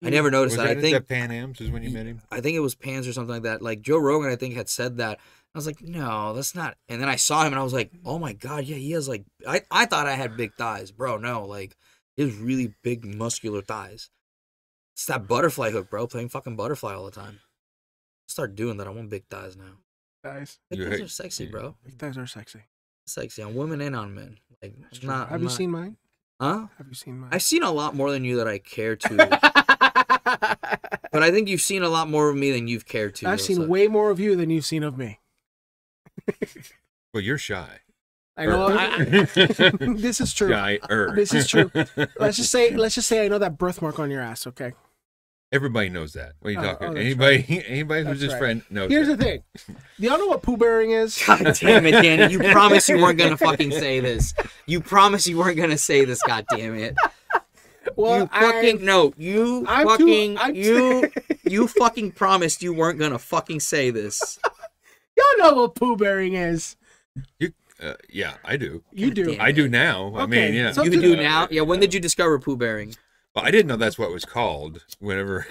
I never noticed Was that. that I think at Pan Am's is when you met him? I think it was Pans or something like that. Like Joe Rogan, I think had said that. I was like, no, that's not. And then I saw him and I was like, oh my god, yeah, he has like. I thought I had big thighs, bro. No, like he has really big muscular thighs. It's that butterfly hook, bro. Playing fucking butterfly all the time. Start doing that. I want big thighs now. Guys, Big You thighs hate- are sexy, yeah. bro. big thighs are sexy. Sexy on women and on men. Like it's not. Have you seen mine? Huh? Have you seen mine? I've seen a lot more than you that I care to. But I think you've seen a lot more of me than you've cared to. I've though, seen so- way more of you than you've seen of me. Well, you're shy. I know. This is true. Shy-er. This is true. Let's just say I know that birthmark on your ass. Okay. Everybody knows that. What are you Oh, talking? oh, that's Anybody who's That's his right. friend knows. Here's that. the thing. Do y'all know what poo bearing is? God damn it, Danny. You promised you weren't gonna fucking say this. You promised you weren't gonna say this, god damn it. Well, You fucking no, you I'm fucking too- you fucking promised you weren't gonna fucking say this. y'all know what poo bearing is. Yeah, I do. You do. damn I do now. I mean, Okay, yeah. so- You do now? Yeah, when did you discover poo bearing? Well, I didn't know that's what it was called. Whenever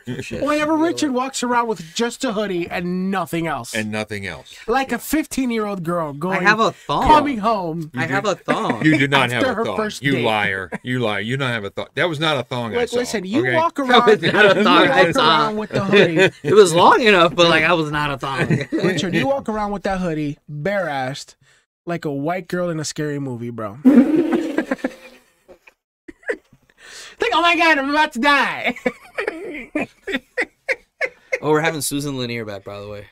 Richard walks around with just a hoodie and nothing else. and nothing else. Like a 15-year-old girl going, I have a thong. coming home. I have a thong. You do not have After a her thong. first You date. liar. You lie. You don't have a thong. That was not a thong I Like, saw. listen, you okay? walk around, was not a thong you I walk saw. around with the hoodie. It was long enough, but like I was not a thong. Richard, you walk around with that hoodie, bare-assed, like a white girl in a scary movie, bro. Like, oh my God, I'm about to die. Oh, we're having Susan Lanier back, by the way.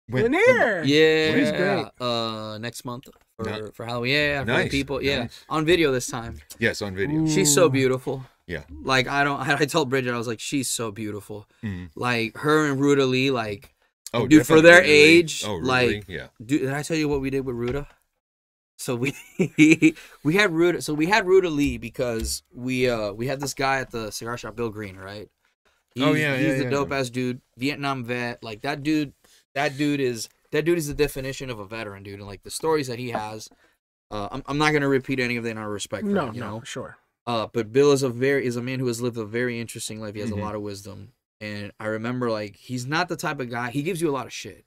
Lanier. Yeah, She's great. Next month Nice. for Halloween. Yeah, for the Nice. people. Yeah, Nice. on video this time. Yes, on video. Ooh. She's so beautiful. Yeah. Like I told Bridget, I was like, she's so beautiful. Mhm. Like her and Ruta Lee, like, Oh, dude, for definitely their Rudy. age, Oh, Rudy, like, yeah. dude, did I tell you what we did with Ruta? So we had Ruta. So we had Ruta Lee because we had this guy at the cigar shop, Bill Green, right? He's the dope ass dude, Vietnam vet. Like that dude is the definition of a veteran, dude. And like the stories that he has, I'm not gonna repeat any of them out of respect for him, you know. Sure. But Bill is a man who has lived a very interesting life. He has Mhm. a lot of wisdom, and I remember like he's not the type of guy. He gives you a lot of shit.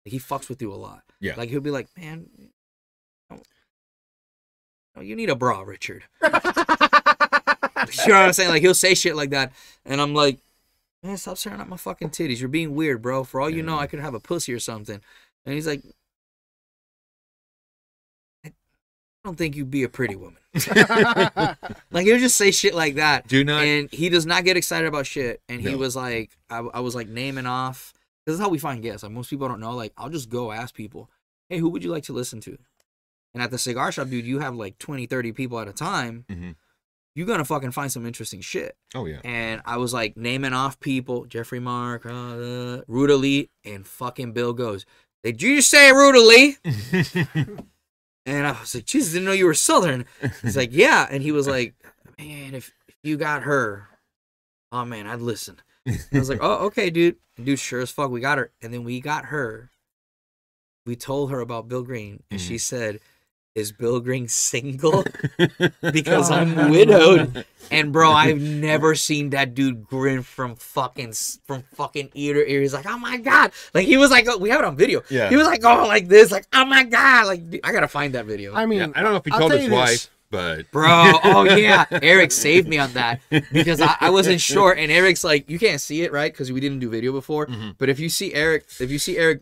Like, he fucks with you a lot. Yeah. Like he'll be like, man, you need a bra, Richard. You know what I'm saying? Like he'll say shit like that, and I'm like, man, stop staring at my fucking titties. You're being weird, bro. For all you know, I could have a pussy or something. And he's like, I don't think you'd be a pretty woman. Like he'll just say shit like that. Do not. And he does not get excited about shit. And he No. was like, I was like naming off. This is how we find guests. Like most people don't know. Like I'll just go ask people, hey, who would you like to listen to? And at the cigar shop, dude, you have like 20, 30 people at a time. Mhm. You're going to fucking find some interesting shit. Oh, yeah. And I was like naming off people, Jeffrey Mark, Ruta Lee, and fucking Bill goes, did you just say Ruta Lee? And I was like, Jesus, didn't know you were Southern. He's like, yeah. And he was like, man, if you got her, oh man, I'd listen. And I was like, oh, okay, dude. Dude, sure as fuck, we got her. And then we got her. We told her about Bill Green, and she said, is Bill Green single? Because I'm widowed. And bro, I've never seen that dude grin from fucking ear to ear. He's like, oh my God. Like he was like, oh, we have it on video. Yeah. He was like, oh, like this, like, oh my God. Like, dude, I gotta find that video. I mean, Yeah, I don't know if he I'll told tell his you this. wife, but Bro, oh yeah, Eric saved me on that because I wasn't sure, and Eric's like, you can't see it, right? Because we didn't do video before. But if you see Eric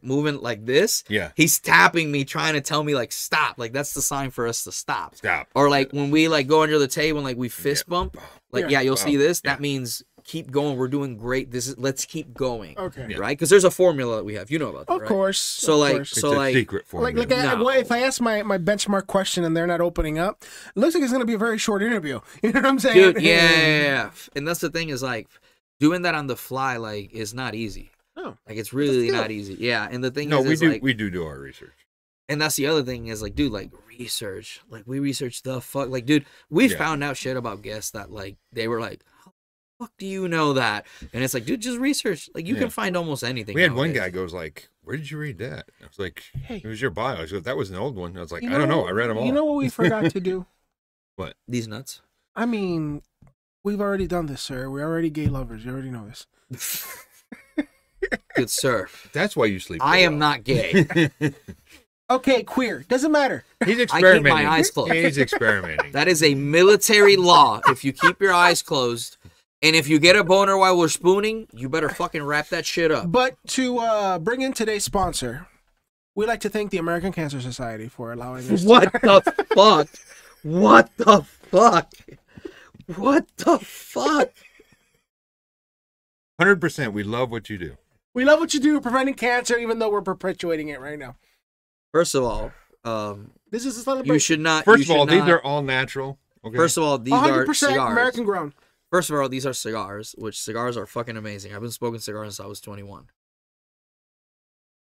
moving like this, yeah, he's tapping me, trying to tell me like stop. Like that's the sign for us to stop. stop. Or like when we like go under the table and like we fist bump, like yeah, you'll see this. That means keep going. We're doing great. Let's keep going. okay. Yeah. Right? Because there's a formula that we have. You know about that, Of right? course. So of like, course. so It's a like, secret formula. No. If I ask my benchmark question and they're not opening up, it looks like it's going to be a very short interview. You know what I'm saying? dude, yeah. And that's the thing is like doing that on the fly like is not easy. No. Like it's really That's not easy. Yeah. And the thing No, is, we do our research. and that's the other thing is like, dude, like research. Like we research the fuck. Like, dude, we found out shit about guests that like they were like, how the fuck do you know that? And it's like, dude, just research. Like you can find almost anything. We had one nowadays. guy goes like, "Where did you read that?" I was like, Hey. "It was your bio." I go, "That was an old one." I was like, You "I don't know. I read them all." You know what we forgot to do? These nuts. I mean, we've already done this, sir. We're already gay lovers. You already know this. Good sir. That's why you sleep. I so am well. not gay. Okay, queer. Doesn't matter. He's I experimenting. keep my eyes closed. He's experimenting. That is a military law. If you keep your eyes closed, and if you get a boner while we're spooning, you better fucking wrap that shit up. But to bring in today's sponsor, we'd like to thank the American Cancer Society for allowing us What the fuck? What the fuck? What the fuck? 100%. We love what you do. We love what you do preventing cancer, even though we're perpetuating it right now. First of all, This is a celebration. you should not. First you of all, should these not- are all natural. Okay. First of all, these 100% are cigars. American grown. First of all, these are cigars, which cigars are fucking amazing. I've been smoking cigars since I was 21.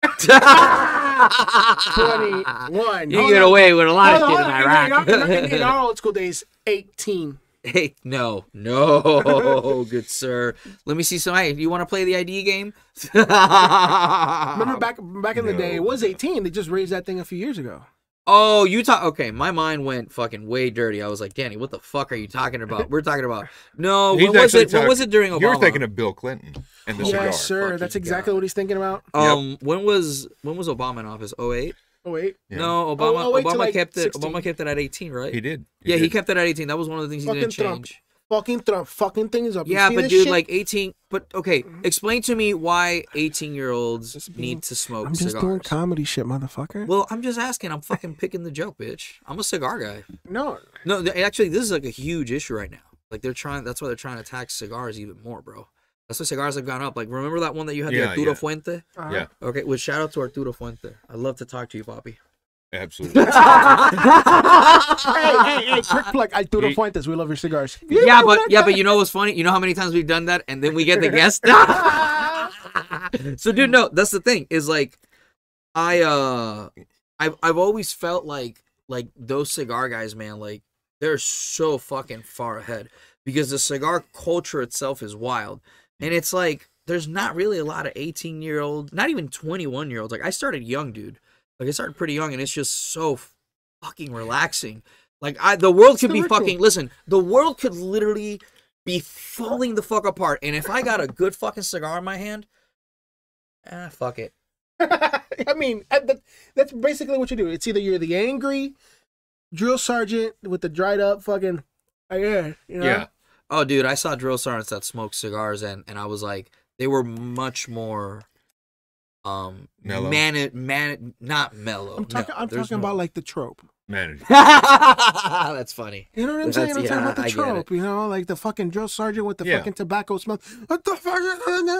21. You can get away with a lot of shit in Iraq. In our old school days, 18. Hey, no, good sir. Let me see some. Hey, you want to play the ID game? Remember back in the day, it was No. 18. They just raised that thing a few years ago. Oh, you talk. Okay, my mind went fucking way dirty. I was like, Danny, what the fuck are you talking about? We're talking about. No, He's what was actually it? What was it during Obama? You're thinking of Bill Clinton and the cigar. Yes, sir. Fuck That's you, exactly God. what he's thinking about. When was Obama in office? 08? Oh wait, Yeah. No, Obama. Oh, wait till, Obama like, kept it. 16. Obama kept it at 18, right? He did. Yeah, he did. kept it at 18. That was one of the things he didn't Fucking Trump. change. fucking Trump, fucking things up. You Yeah, see but this dude, shit? like 18. But okay, explain to me why 18-year-olds Just being- need to smoke I'm just cigars. doing comedy shit, motherfucker. Well, I'm just asking. I'm fucking picking the joke, bitch. I'm a cigar guy. No, No, actually, this is like a huge issue right now. Like they're trying. That's why they're trying to tax cigars even more, bro. That's why cigars have gone up. Like remember that one that you had, Yeah, the Arturo yeah. Fuente? Yeah, Okay, well, shout out to Arturo Fuente. I'd love to talk to you, Poppy. absolutely. hey, quick plug. Arturo He- Fuentes, we love your cigars. Yeah, but you know what's funny? You know how many times we've done that, and then we get the guest. So, dude, no, that's the thing. Is like, I've always felt like those cigar guys, man, like they're so fucking far ahead because the cigar culture itself is wild, and it's like there's not really a lot of 18-year-old, not even 21-year-olds. Like I started young, dude. Like I started pretty young, and it's just so fucking relaxing. Like the world could the be ritual. fucking. Listen, the world could literally be falling the fuck apart, and if I got a good fucking cigar in my hand, fuck it. I mean, that's basically what you do. It's either you're the angry drill sergeant with the dried up fucking, you know? Yeah. Oh, dude, I saw drill sergeants that smoked cigars, and I was like, they were much more, Mellow. not mellow. I'm talking. No, I'm there's talking no- about like the trope. Manager. That's funny. You know what I'm saying? I'm That's- talking about yeah, the I get trope. You know, like the fucking drill sergeant with the Yeah. fucking tobacco smoke. What the fuck?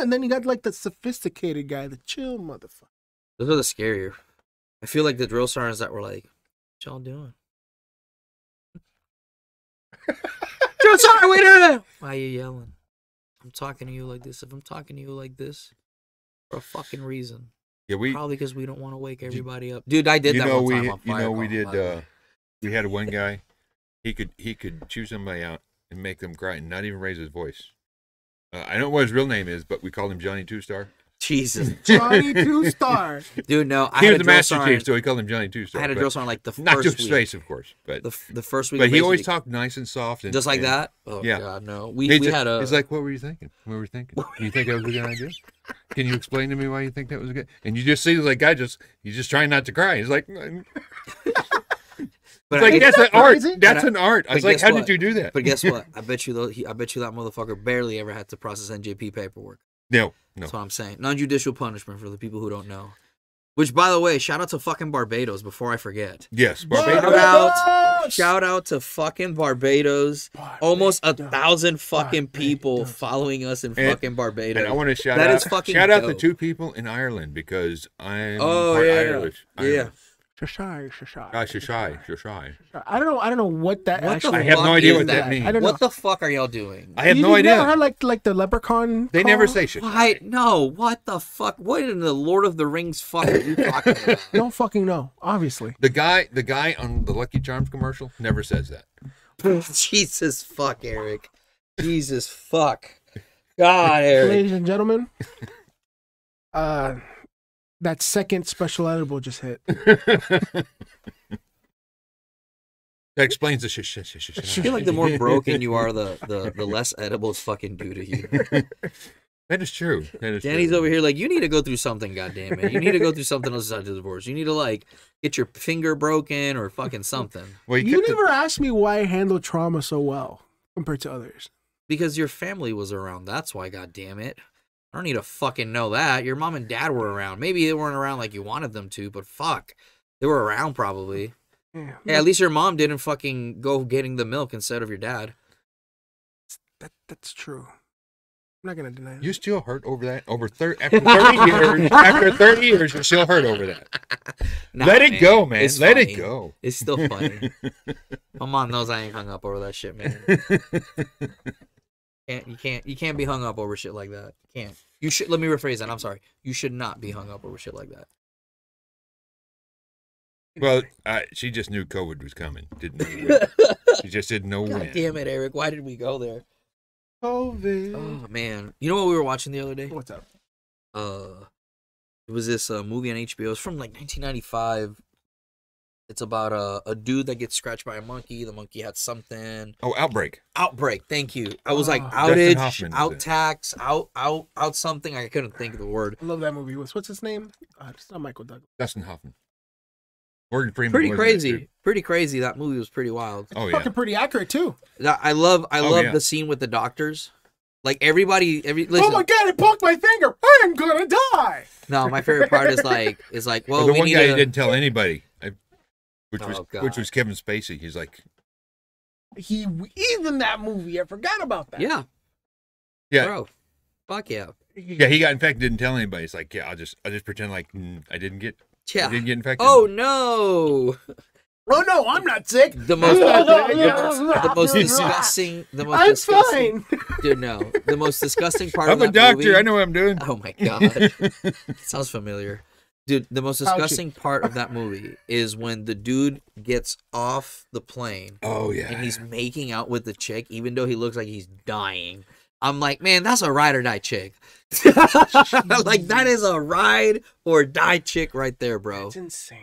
And then you got like the sophisticated guy, the chill motherfucker. Those are the scarier. I feel like the drill sergeants that were like, "What y'all doing?" Drill sergeant, wait a minute. Why are you yelling? I'm talking to you like this. If I'm talking to you like this, for a fucking reason. Yeah, we. Probably because we don't want to wake everybody up. Dude, I did that one time on Fire we Call, did. by the way. We had one guy. He could chew somebody out and make them cry and not even raise his voice. I don't know what his real name is, but we called him Johnny Two Star. Jesus. Johnny Two Star. Dude, no. I He had was a the drill Master sergeant. Chief, so we called him Johnny Two Star. I had a drill sergeant like the not to first his week. face, of course, but The first week. but of he always basically- talked nice and soft and just like and that. Oh yeah. God, no. We they just- had a. It's like, what were you thinking? What were you thinking? You think that was a good idea? Can you explain to me why you think that was a good? And you just see the guy he's just trying not to cry. He's like, but it's like I- that's an that art. crazy? That's But an art. I but was like, guess how what? did you do that? But guess what? I bet you I bet you that motherfucker barely ever had to process NJP paperwork. No. That's what I'm saying. Non-judicial punishment for the people who don't know. Which, by the way, shout out to fucking Barbados before I forget. Yes, Shout Barbados. out, shout out to fucking Barbados. Almost 1,000 fucking people Barbados. following us in And- fucking Barbados. And I want to shout That out is fucking shout out the dope. 2 people in Ireland because I'm Oh, part yeah. Irish. Yeah. Shashai. I don't know what that What actually. the I have no fuck idea is what that means. I don't know. What the fuck are y'all doing? I have You no never idea. heard like the leprechaun. They call? never say shit. Why? No. What the fuck? What in the Lord of the Rings fuck are you talking about? Don't fucking know. Obviously. The guy on the Lucky Charms commercial never says that. Jesus fuck, Eric. Jesus fuck. God, Eric. Ladies and gentlemen, that second special edible just hit. That explains the shit. I feel like the more broken you are, the less edibles fucking do to you. That is true. That is Danny's true. over here like, you need to go through something, goddammit. You need to go through something else besides the divorce. You need to like get your finger broken or fucking something. Well, You kept never asked me why I handle trauma so well compared to others. Because your family was around. That's why, goddammit. I don't need to fucking know that. Your mom and dad were around. Maybe they weren't around like you wanted them to, but fuck. They were around probably. Yeah, Hey, at least your mom didn't fucking go getting the milk instead of your dad. that's true. I'm not gonna deny that. You still hurt over that? After 30 years, after 30 years, you're still hurt over that. Nah, Let it go, man. It's Let funny. it go. It's still funny. My mom knows I ain't hung up over that shit, man. You can't be hung up over shit like that. You can't. You should. Let me rephrase that. I'm sorry. You should not be hung up over shit like that. Well, she just knew COVID was coming. Didn't know when. She just didn't know God when. damn it, Eric. Why did we go there? COVID. Oh man. You know what we were watching the other day? What's up? It was this movie on HBO. It's from like 1995. It's about a dude that gets scratched by a monkey. The monkey had something. Oh, Outbreak. Outbreak. Thank you. I was like Dustin outage, Hoffman is out it. tax, out something. I couldn't think of the word. I love that movie. What's his name? It's not Michael Douglas. Dustin Hoffman. Morgan Freeman. Pretty wasn't it, crazy. too? Pretty crazy. That movie was pretty wild. Oh yeah. Fucking pretty accurate too. I love yeah. the scene with the doctors. Like everybody, listen. Oh my god! It poked my finger. I'm gonna die. No, my favorite part is like, well, the we one need guy to. didn't tell anybody, which Oh, God. was Kevin Spacey. He's like, He's in that movie. I forgot about that. Yeah, yeah, bro. Fuck yeah. yeah. He got infected, didn't tell anybody. It's like, yeah, I'll just pretend like I didn't get infected. Oh no. Oh no, I'm not sick. The most disgusting. I'm disgusting. fine. Dude, no. The most disgusting part I'm of a that doctor. movie. I know what I'm doing. Oh my god. Sounds familiar. Dude, the most disgusting part of that movie is when the dude gets off the plane Oh yeah. and he's making out with the chick, even though he looks like he's dying. I'm like, man, that's a ride or die chick. Like, that is a ride or die chick right there, bro. That's insane.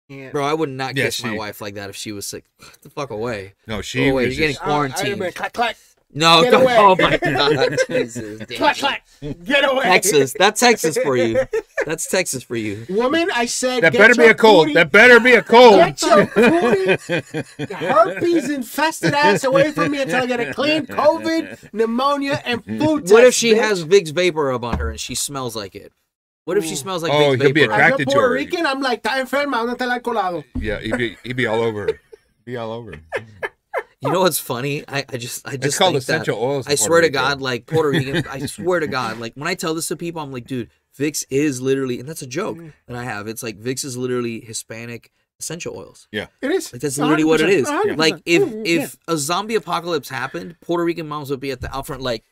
Yeah. Bro, I would not Yeah, kiss my she- wife like that if she was sick. Get the fuck away. No, Go she away. was You're getting just, I'd have quarantined. been clack clack No, Get don't, away. oh my god. Jesus. damn clack it. clack. Get away. Texas. That's Texas for you. That's Texas for you. Woman, I said. that get better be your a cold. booty- That better be a cold. Get your booty, herpes infested ass away from me until I get a clean COVID, pneumonia, and flu test. What if she bitch. has Vicks Vapor Rub on her and she smells like it? What if she smells like Oh, Vicks he'll be Vapor Rub? attracted. As a to Puerto her. Rican, I'm like, está enferma, ¿dónde está el alcoholado? Yeah, he'd be all over her. Be all over her. You know what's funny? I just It's called think that- essential oils. in I Puerto swear to Rico. God, like Puerto Rican, I swear to God, like when I tell this to people, I'm like, dude, Vicks is literally, and that's a joke that I have. It's like Vicks is literally Hispanic essential oils. It is. Like that's literally what it is. 100%. Like if Yeah. a zombie apocalypse happened, Puerto Rican moms would be at the out front, like,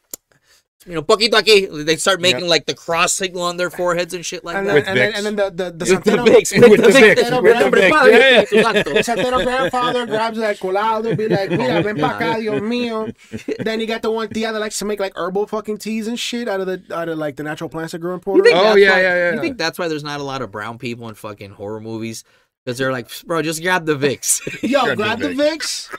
poquito aquí. They start making like the cross signal on their foreheads and shit like And that. then, With and then the With the Santero, Vicks, With the Vicks, Santero with the grandfather- Vicks, yeah. the Santero grandfather grabs that colado, be like, mira, ven pa' acá, Dios mío. Then you got the one tia that likes to make like herbal fucking teas and shit out of like the natural plants that grow in Puerto Rico. Oh, That's yeah, why- yeah, yeah. You think that's why there's not a lot of brown people in fucking horror movies? Because they're like, bro, just grab the Vicks. Yo, grab the Vicks,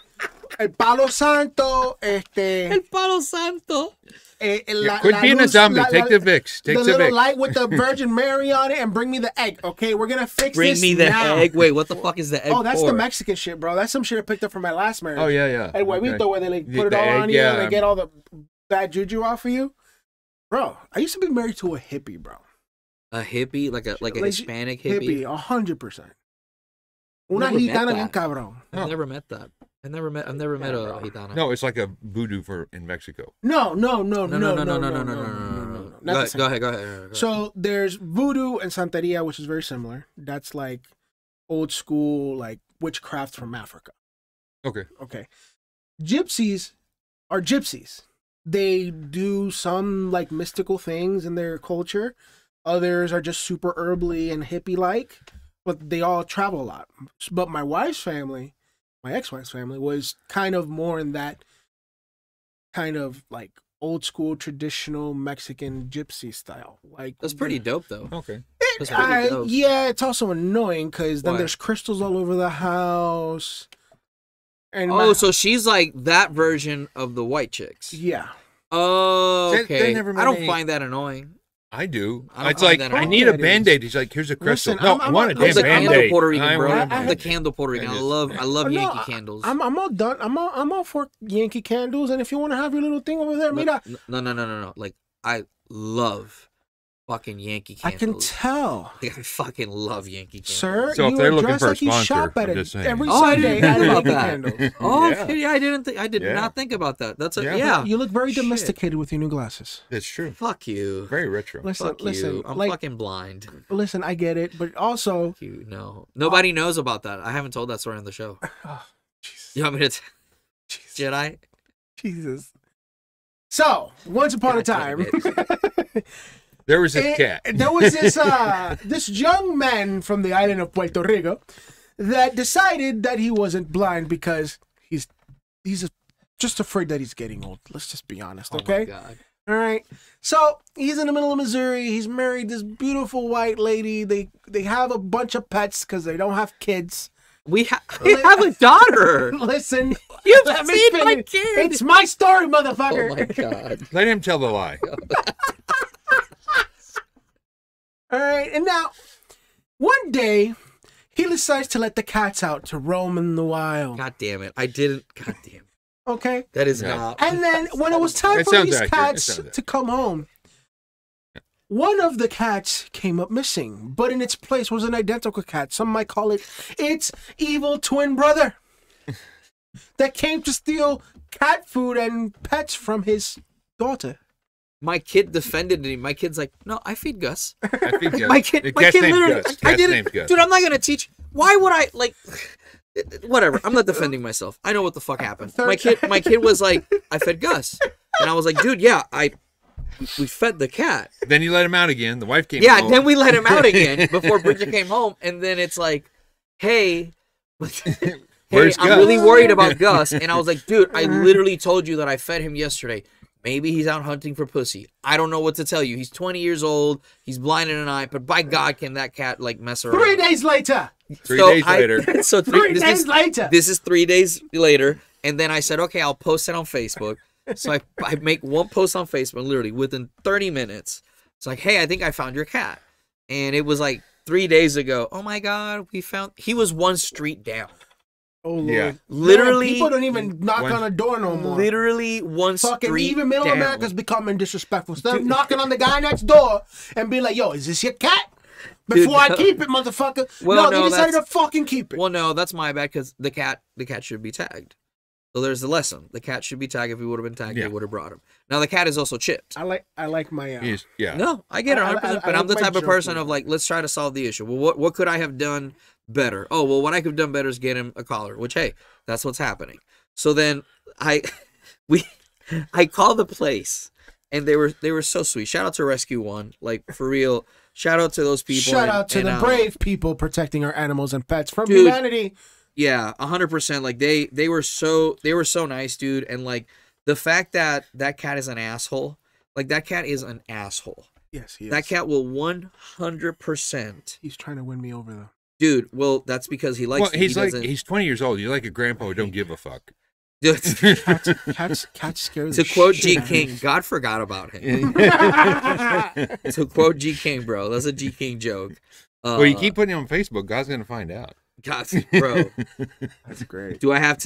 el palo santo, El Palo Santo. Quit being a zombie. Take the Vicks. Take the the little Vicks. light with the Virgin Mary on it, and bring me the egg. Okay, we're gonna fix Bring this me the now. egg. Wait, what the fuck is the egg Oh, that's for? the Mexican shit, bro. That's some shit I picked up from my last marriage. Oh yeah, yeah. El huevito, Okay. where they like The- put it the all egg, on you and yeah. they get all the bad juju off of you. Bro, I used to be married to a hippie, bro. A hippie, like a Like, Hispanic hippie. 100%. Una Never met gitana that. bien cabrón. I've never met that. I've never met a gitana. No, it's like a voodoo in Mexico. No. No. Not the same. Go ahead. So there's voodoo and santeria, which is very similar. That's like old school, like witchcraft from Africa. Okay. Okay. Gypsies are gypsies. They do some like mystical things in their culture. Others are just super herbally and hippie like, but they all travel a lot. But my wife's family, my ex-wife's family, was kind of more in that kind of like old school traditional Mexican gypsy style. Like That's pretty dope, though. Okay. That's pretty dope. yeah, it's also annoying because then Why? there's crystals all over the house. And Oh, so she's like that version of the white chicks. yeah. Oh, They okay. never I made don't any- find that annoying. I do. I don't It's find like that I at need all. a Band-Aid. He's like, here's a crystal. Listen, no, I'm- I want a I'm- I'm damn the I'm candle Band-Aid. Puerto Rican, I bro. want- I'm the candle Puerto Rican. I just- love No, Yankee candles. I'm all done. I'm all for Yankee candles, and if you want to have your little thing over there, mira, No. Like, I love fucking Yankee I candles. can tell, Like, I fucking love Yankee candles. sir. So if you they're are looking dressed for a like you sponsor, shop at I'm it just saying. every Oh, I Sunday didn't at think about Yankee that. Candles. Oh, Yeah. okay, yeah, I did Yeah. not think about that. That's a Yeah. yeah. You look very Shit. domesticated with your new glasses. It's true. Fuck you. Very retro. Listen, Fuck listen, you. I'm like, fucking blind. listen. I get it, but also, Fuck you. No. Nobody knows about that. I haven't told that story on the show. oh, Jesus, You want me to Jesus, Jedi? Jesus. So, once upon a God damn time, There was this cat. there was this this young man from the island of Puerto Rico that decided that he wasn't blind because he's just afraid that he's getting old. Let's just be honest, Oh my okay? God. All right. So he's in the middle of Missouri. He's married this beautiful white lady. They have a bunch of pets because they don't have kids. I have a daughter. Listen, You've let me seen my finish. kid. It's my story, Oh motherfucker. my god. Let him tell the lie. All right, and now, one day, he decides to let the cats out to roam in the wild. God damn it. I didn't. God damn it. Okay? That is Yeah. not. And then, when it was time It for sounds these accurate. It cats sounds accurate. to come home, one of the cats came up missing, but in its place was an identical cat. Some might call it its evil twin brother that came to steal cat food and pets from his daughter. My kid defended me. My kid's like, no, I feed Gus. I think My kid literally. Gus. I Cat's didn't. named Gus. Dude, I'm not gonna teach. Why would I like? Whatever. I'm not defending myself. I know what the fuck happened. My kid was like, I fed Gus, and I was like, dude, yeah, we fed the cat. Then you let him out again. The wife came Yeah, home. then we let him out again before Bridget came home, and then it's like, hey, hey, Where's I'm Gus? really worried about Gus, and I was like, dude, I literally told you that I fed him yesterday. Maybe he's out hunting for pussy. I don't know what to tell you. He's 20 years old. He's blind in an eye, but by God, can that cat like mess around? 3 days later. Three days later. So 3 days later. This is 3 days later, and then I said, okay, I'll post it on Facebook. So I make one post on Facebook, literally within 30 minutes. It's like, hey, I think I found your cat, and it was like 3 days ago. Oh my God, he was one street down. Oh Lord. Yeah. Literally, People don't even knock One- on a door no more. literally one Fucking street even middle down. America's becoming disrespectful. Instead of knocking on the guy next door and be like, yo, is this your cat? Before I no. keep it, motherfucker. Well, no, no, they decided to that's- fucking keep it. Well, no, that's my bad because the cat should be tagged. So there's the lesson. The cat should be tagged. If he would have been tagged, Yeah. they would have brought him. Now the cat is also chipped. I like my Yeah. No, I get it, I 100%. like But I'm the my type of person joking. of like, let's try to solve the issue. Well, what could I have done better? Oh, well, what I could have done better is get him a collar. Which, hey, that's what's happening. So then I called the place, and they were so sweet. Shout out to Rescue One, like for real. Shout out to those people. Shout out to and, the brave people protecting our animals and pets from Dude. humanity. Yeah, 100%. Like they were so nice, dude. And like the fact that that cat is an asshole, like that cat is an asshole. Yes, he is. That cat will 100%. He's trying to win me over though. Dude, well, that's because he likes. Well, he he's like doesn't- he's 20 years old. You're like a grandpa who don't give a fuck. Dude, Cats scare the to quote shit G out of me. King, God forgot about him. To quote G King, bro, that's a G King joke. Well, you keep putting it on Facebook. God's gonna find out. God, bro. That's great. Do I have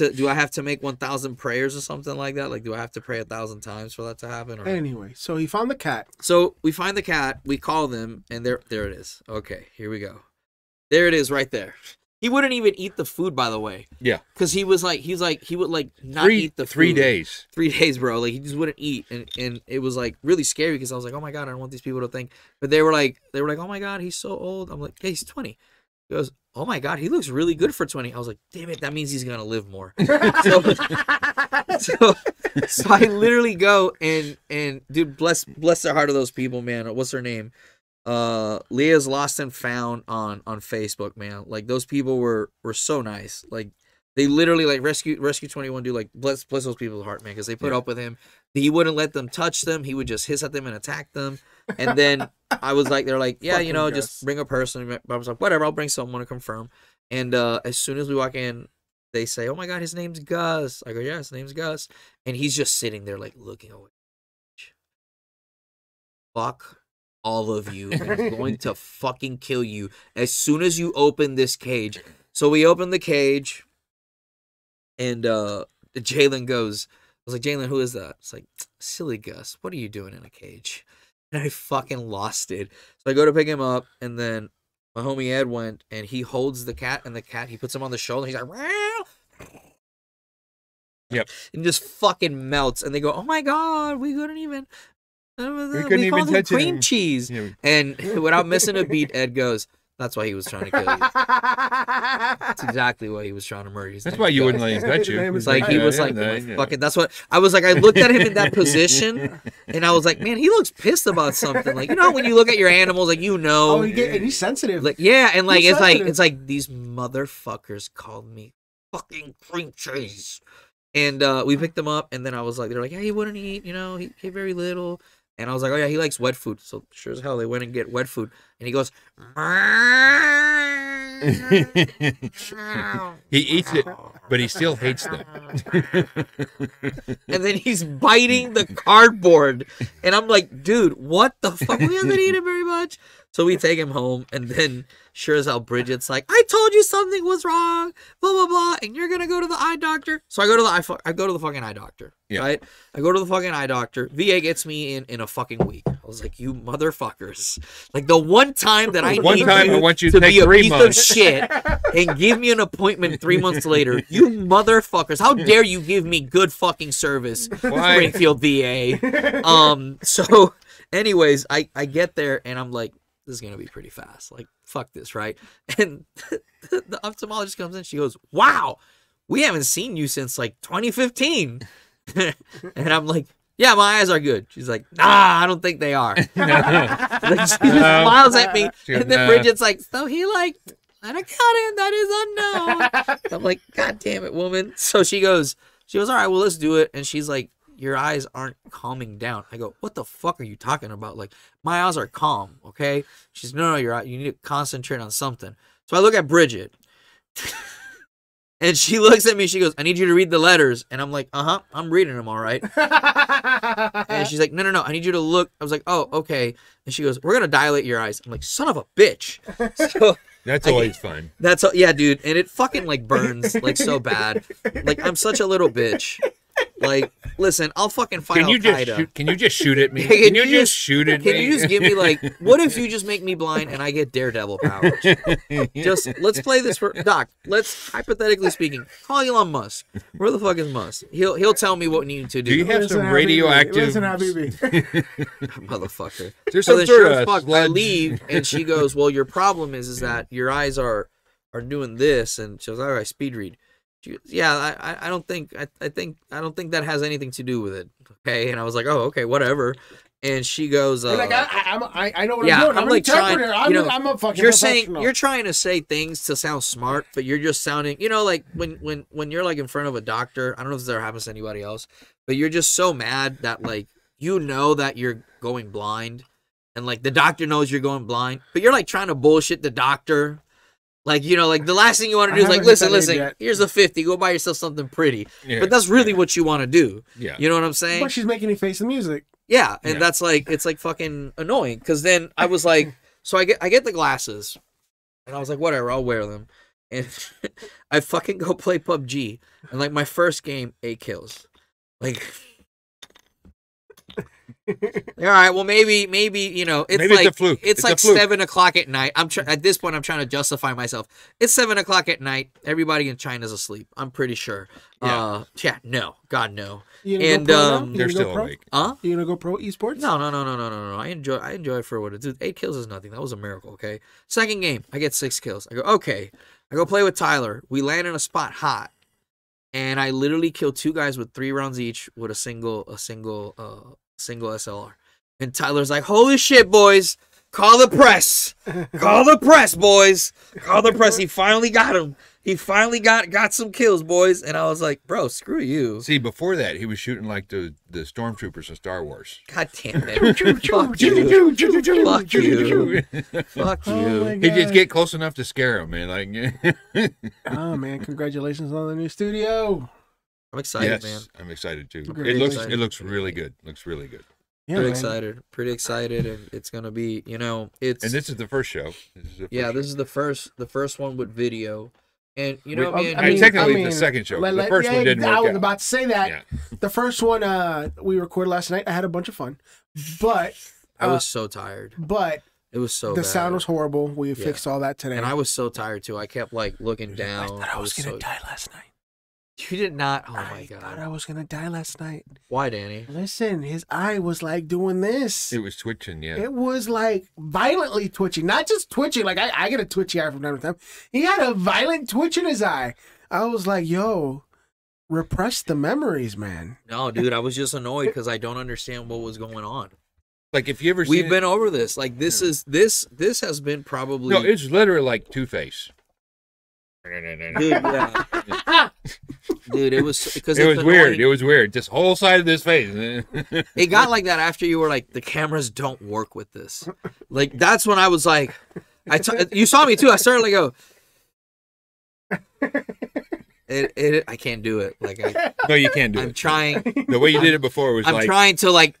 to make 1,000 prayers or something like that? Like, do I have to pray 1,000 times for that to happen? Or... Anyway, so he found the cat. So we find the cat, we call them, and there it is. Okay, here we go. There it is, right there. He wouldn't even eat the food, by the way, Yeah. because he would not eat the food. 3 days. 3 days, bro. Like he just wouldn't eat, and it was like really scary because I was like, oh my God, I don't want these people to think. But they were like, oh my God, he's so old. I'm like, yeah, he's 20. He goes, oh my God, he looks really good for 20. I was like, damn it, that means he's gonna live more. So I literally go and dude, bless the heart of those people, man. What's her name? Leah's Lost and Found on Facebook, man. Like those people were so nice. Like they literally like Rescue 21 dude, like bless those people's heart, man, because they put up with him. He wouldn't let them touch them. He would just hiss at them and attack them. And then I was like, they're like, yeah, you know, Fucking just bring a person. I was like, whatever, I'll bring someone to confirm. And as soon as we walk in, they say, oh my God, his name's Gus. I go, yeah, his name's Gus. And he's just sitting there like looking away. Fuck all of you. I'm going to fucking kill you as soon as you open this cage. So we open the cage, and Jalen goes, I was like, Jalen, who is that? It's like, silly Gus, what are you doing in a cage? And I fucking lost it. So I go to pick him up, and then my homie Ed went, and he holds the cat, and the cat, he puts him on the shoulder, and he's like, Meow. Yep. And just fucking melts. And they go, oh my God, we couldn't even. We couldn't even called him touch cream him. cheese. Yeah. And without missing a beat, Ed goes, that's why he was trying to kill you. That's exactly why he was trying to murder you. His That's name why is you Gus. wouldn't let him touch you. Name It's is like he Yeah, was yeah, like, yeah. fucking. That's what I was like. I looked at him in that position, and I was like, man, he looks pissed about something. Like, you know, when you look at your animals, like, you know, Oh, and he's sensitive. like, yeah, and like He's sensitive. it's like these motherfuckers called me fucking cream cheese, and we picked them up, and then I was like, they're like, yeah, he wouldn't eat, you know, he ate very little. And I was like, oh, yeah, he likes wet food. So sure as hell, they went and get wet food. And he goes, He eats it, but he still hates them. And then he's biting the cardboard. And I'm like, dude, what the fuck? We haven't eaten very much. So we take him home, and then sure as hell, Bridget's like, I told you something was wrong, blah, blah, blah, and you're going to go to the eye doctor. So I go to the fucking eye doctor, right? I go to the fucking eye doctor. VA gets me in a fucking week. I was like, you motherfuckers. Like, the one time that I want you to be a piece of shit and give me an appointment 3 months later, you motherfuckers. How dare you give me good fucking service, Springfield VA. So, anyways, I get there, and I'm like, this is going to be pretty fast. Like, fuck this, right? And the ophthalmologist comes in. She goes, wow, we haven't seen you since, like, 2015. And I'm like, yeah, my eyes are good. She's like, nah, I don't think they are. Like, she just smiles at me. And then Bridget's like, so he, like, an accountant that is unknown. I'm like, God damn it, woman. So she goes, all right, well, let's do it. And she's like, your eyes aren't calming down. I go, what the fuck are you talking about? Like, my eyes are calm, okay? She's, no, you need to concentrate on something. So I look at Bridget, and she looks at me. She goes, I need you to read the letters. And I'm like, I'm reading them, all right. And she's like, no, I need you to look. I was like, oh, okay. And she goes, we're going to dilate your eyes. I'm like, son of a bitch. So that's always fun. Yeah, dude. And it fucking, like, burns, like, so bad. Like, I'm such a little bitch. Like, listen, I'll fucking fight Al-Qaeda. Can you just shoot at me? Can you just shoot at me? Can you just give me, like, what if you just make me blind and I get Daredevil powers? Just, let's play this for, Doc, let's, hypothetically speaking, call Elon Musk. Where the fuck is Musk? He'll tell me what we need to do. Do you have some radioactive... Listen, Habibi. Motherfucker. There's So some then, sort sure of as fuck, I sludge. leave, and she goes, well, your problem is that your eyes are doing this, and she goes, all right, speed read. She goes, yeah, I don't think that has anything to do with it. Okay, and I was like, oh, okay, whatever. And she goes, You're like, I know what yeah, I'm doing. I'm like trying. I'm a fucking professional. You're trying to say things to sound smart, but you're just sounding, like when you're like in front of a doctor. I don't know if this ever happens to anybody else, but you're just so mad that like that you're going blind, and like the doctor knows you're going blind, but you're like trying to bullshit the doctor. Like, like the last thing you want to do is like, listen, here's a 50, go buy yourself something pretty. Yeah, but that's really what you want to do. Yeah. You know what I'm saying? But she's making me face the music. Yeah. And that's like, it's like fucking annoying. Cause then I was like, so I get the glasses, and I was like, whatever, I'll wear them. And I fucking go play PUBG. And like my first game, 8 kills. Like, all right, well maybe it's maybe like it's a fluke. It's like 7 o'clock at night. At this point I'm trying to justify myself. It's 7 o'clock at night. Everybody in China's asleep. I'm pretty sure. God no. And they're still awake. You gonna go pro esports? No. I enjoy it for what it is. 8 kills is nothing. That was a miracle. Okay. Second game, I get 6 kills. I go okay. I go play with Tyler. We land in a spot hot, and I literally kill 2 guys with 3 rounds each with a single SLR. And Tyler's like, holy shit, boys, call the press. Call the press, boys. Call the press. He finally got him. He finally got some kills, boys. And I was like, bro, screw you. See, before that, he was shooting like the stormtroopers in Star Wars. God damn it. Fuck you. Fuck you. Fuck you. Oh He just get close enough to scare him, man. Like, oh, man, congratulations on the new studio. I'm excited, man. I'm excited too. Pretty It looks really good. Looks really good. Yeah, pretty excited, and it's gonna be, it's. And this is the first show. This is the first one with video, and technically the second show. The first one didn't work out. I was about to say that. Yeah. The first one we recorded last night. I had a bunch of fun, but I was so tired. But it was so the bad. sound was horrible. We fixed all that today, and I was so tired too. I kept like looking down. I thought I was gonna die last night. You did not. Oh my god! I thought I was gonna die last night. Why, Danny? Listen, his eye was like doing this. It was twitching. Yeah. It was like violently twitching, not just twitching. Like I get a twitchy eye from time to time. He had a violent twitch in his eye. I was like, "Yo, repress the memories, man." No, dude, I was just annoyed because I don't understand what was going on. Like, if you ever we've been over this. Like, this has been probably it's literally like Two-Face. Dude, yeah. Dude, it was because it was weird. It was weird. Just whole side of this face. It got like that after you were like, the cameras don't work with this. Like, that's when I was like, you saw me too. I started to go, I can't do it. Like No, you can't do I'm it. trying. The way you did it before was I'm like trying to like.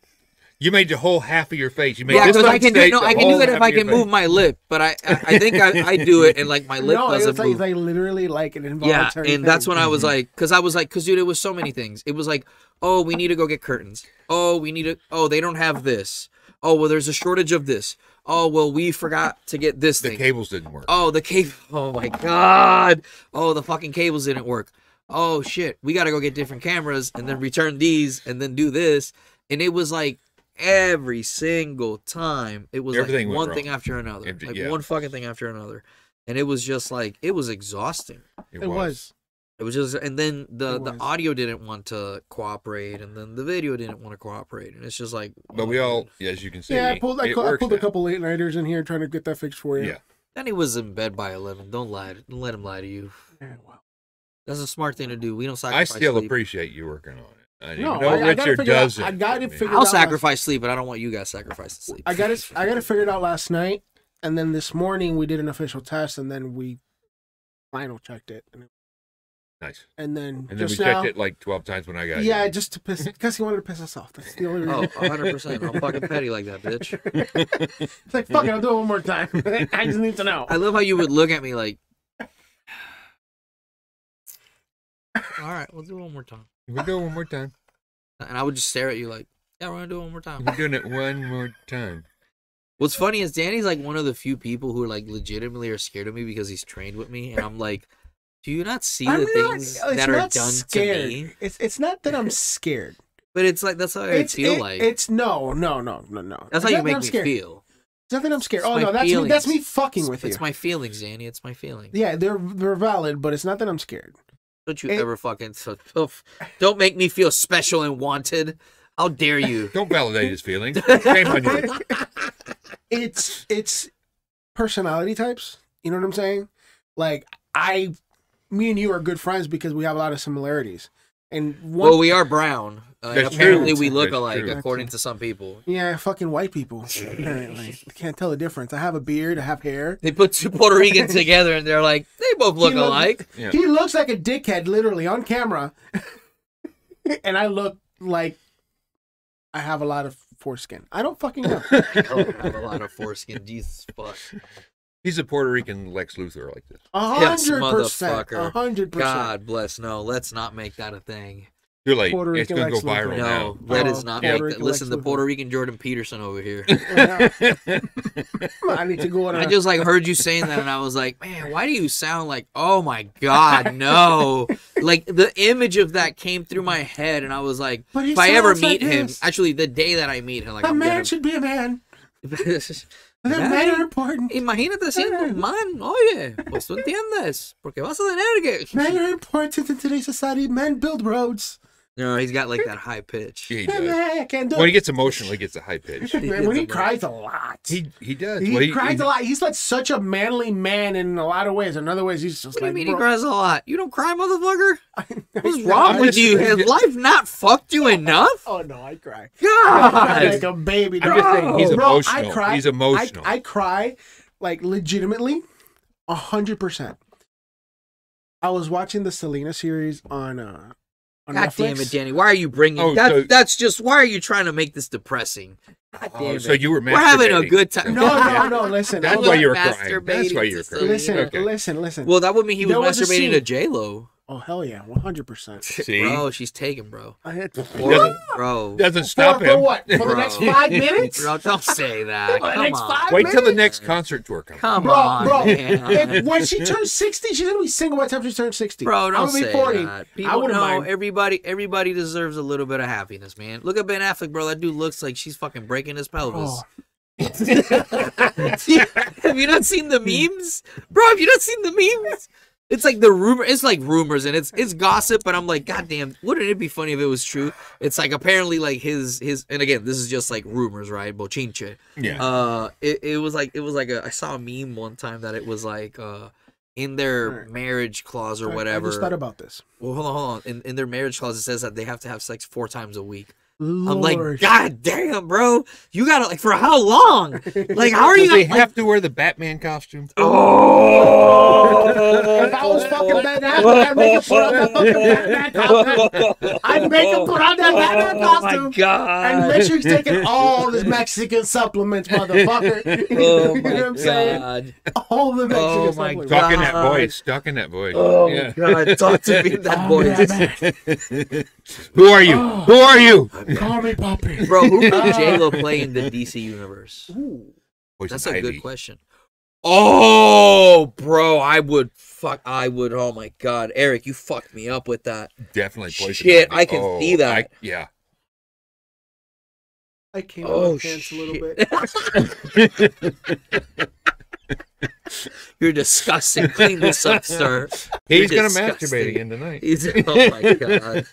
you made the whole half of your face. You made Yeah, this because I much can do steak, no, the I can do whole that if half I of your can move face. my lip, but I think I do it and like my lip No, doesn't it's like, move. it's like literally like an Yeah, involuntary and that's thing. when I was like, because dude, it was so many things. It was like, oh, we need to go get curtains. Oh, we need to. Oh, they don't have this. Oh, well, there's a shortage of this. Oh, well, we forgot to get this The thing. cables didn't work. Oh, the cable. Oh my god. Oh, the fucking cables didn't work. Oh shit, we got to go get different cameras and then return these and then do this. And it was like every single time it was Everything like went one thing wrong. after another, like Yeah. one fucking thing after another, and it was just like it was exhausting. It was. It was just, and then the was. audio didn't want to cooperate, and then the video didn't want to cooperate, and it's just like. But we all, as you can see, Yeah, I pulled it works a now. couple late nighters in here trying to get that fixed for you. Yeah. Then he was in bed by 11. Don't lie. Don't let him lie to you. Yeah, well. That's a smart thing to do. We don't I sacrifice. still sleep. appreciate you working on it. I No, know I gotta Richard figure it out. does it. I got it mean, figured I'll out sacrifice sleep, but I don't want you guys sacrificing sleep. I got it figured out last night, and then this morning we did an official test, and then we final checked it, Nice. and then And then just we now, checked it like 12 times when I got yeah, here. just to piss, because he wanted to piss us off. That's the only reason. Oh, 100%. I'm fucking petty like that, bitch. It's like, fuck it, I'll do it one more time. I just need to know. I love how you would look at me like, all right, we'll do it one more time. We'll do it one more time. And I would just stare at you like, yeah, we're going to do it one more time. We're doing it one more time. What's funny is Danny's like one of the few people who are like legitimately are scared of me because he's trained with me. And I'm like, do you not see the things that are done scared. to me? It's not that I'm scared. But it's like, that's how I feel like. It's no. That's how you make me feel. It's not that I'm scared. It's Oh my no, that's feelings. me. That's me fucking with you. It's my feelings, Danny. It's my feelings. Yeah, they're valid, but it's not that I'm scared. Don't you ever fucking don't make me feel special and wanted. How dare you? Don't validate his feelings. Shame on you. It's personality types. You know what I'm saying? Like me and you are good friends because we have a lot of similarities. And well, we are brown. That's apparently, true. we look That's alike, true. according to some people. yeah, fucking white people. Apparently, I can't tell the difference. I have a beard. I have hair. They put two Puerto Ricans together, and they're like, they both look alike. Yeah. He looks like a dickhead, literally on camera, and I look like I have a lot of foreskin. I don't fucking know. I don't have a lot of foreskin. Jesus fuck. He's a Puerto Rican Lex Luthor like this. 100%. motherfucker. 100%. God bless. No, let's not make that a thing. You're like, Puerto it's Rican going to Lex go Luthor. viral No, now. that Oh, is not Puerto make that. Rican Listen, Lex the Luthor. Puerto Rican Jordan Peterson over here. I need to go on. I just like heard you saying that, and I was like, man, why do you sound like? Oh my god, no! Like the image of that came through my head, and I was like, But he if I ever sounds like meet him, this. actually, the day that I meet him, like A I'm man gonna. should be a man. The Man, men are important. Imagínate siendo un man, oye, pues tú entiendes, porque vas a tener que. Men are important in today's society. Men build roads. No, he's got like that high pitch. Yeah, he Yeah, does. man, I can't do When he it. gets emotional, he gets a high pitch. Man, when he cries a lot. He does. He Well, cries a lot. He's like such a manly man in a lot of ways. In other ways, he's just What do you like, mean he bro, cries a lot? You don't cry, motherfucker? What's I wrong with just- you? Has life not fucked you enough? Oh no, I cry. I cry like God! a baby. I'm dog. just saying, he's Bro, emotional. I cry. He's emotional. I cry like legitimately 100%. I was watching the Selena series on God Netflix. damn it, Danny. Why are you bringing Oh, that? so- That's just, why are you trying to make this depressing? God damn Oh, it. so you were We're having a masturbating. good time. No, listen. That's hold why on. you were crying. Masturbating That's why you were to crying. Listen, Okay. listen. Well, that would mean he was There was a masturbating scene- to J-Lo. Oh hell yeah, 100%. See? Bro, she's taken, bro. I had to. Bro. Doesn't stop for him. what? For the Bro. next 5 minutes? Bro, don't say that. For the Come next on. 5 Wait till the minutes? next concert tour comes. Come Bro, on, man. when she turns 60, she's gonna be single by the time she turns 60. Bro, I'm don't gonna be say 40. that. I People wouldn't know mind. everybody deserves a little bit of happiness, man. Look at Ben Affleck, bro. That dude looks like she's fucking breaking his pelvis. Oh. Have you not seen the memes? Bro, have you not seen the memes? It's like the rumor. It's like rumors and it's gossip. But I'm like, goddamn, wouldn't it be funny if it was true? It's like apparently like his and again, this is just like rumors, right? Bochinche. Yeah. It was like I saw a meme one time that it was like in their Alright. marriage clause or whatever. I just thought about this. Well, hold on. In their marriage clause, it says that they have to have sex 4 times a week. Lord. I'm like, God damn, bro. You gotta, like, for how long? Like, how are you They gonna, have to wear the Batman costume. Oh! If I was fucking Ben Affleck, I'd make him put on that fucking Batman costume. I'd make him put on that Batman Oh, costume. my God. And make sure he's taking all the Mexican supplements, motherfucker. Oh, You know my what I'm saying? God. All the Mexican Oh, my supplements. God. Talk in that voice. Talk in that voice. Oh, Yeah. God. Talk to me in that voice. Who are you? Who are you? Call me Poppy. Bro, who could J-Lo play in the DC universe? Poison That's a Ivy. good question. Oh, bro, I would. Oh, my God. Eric, you fucked me up with that. Definitely Poison Shit, Ivy. I can see that. Yeah. I came Oh, out of pants a little shit. bit. You're disgusting. Clean this up, sir. He's You're going to disgusting. masturbate again tonight. Oh, my God.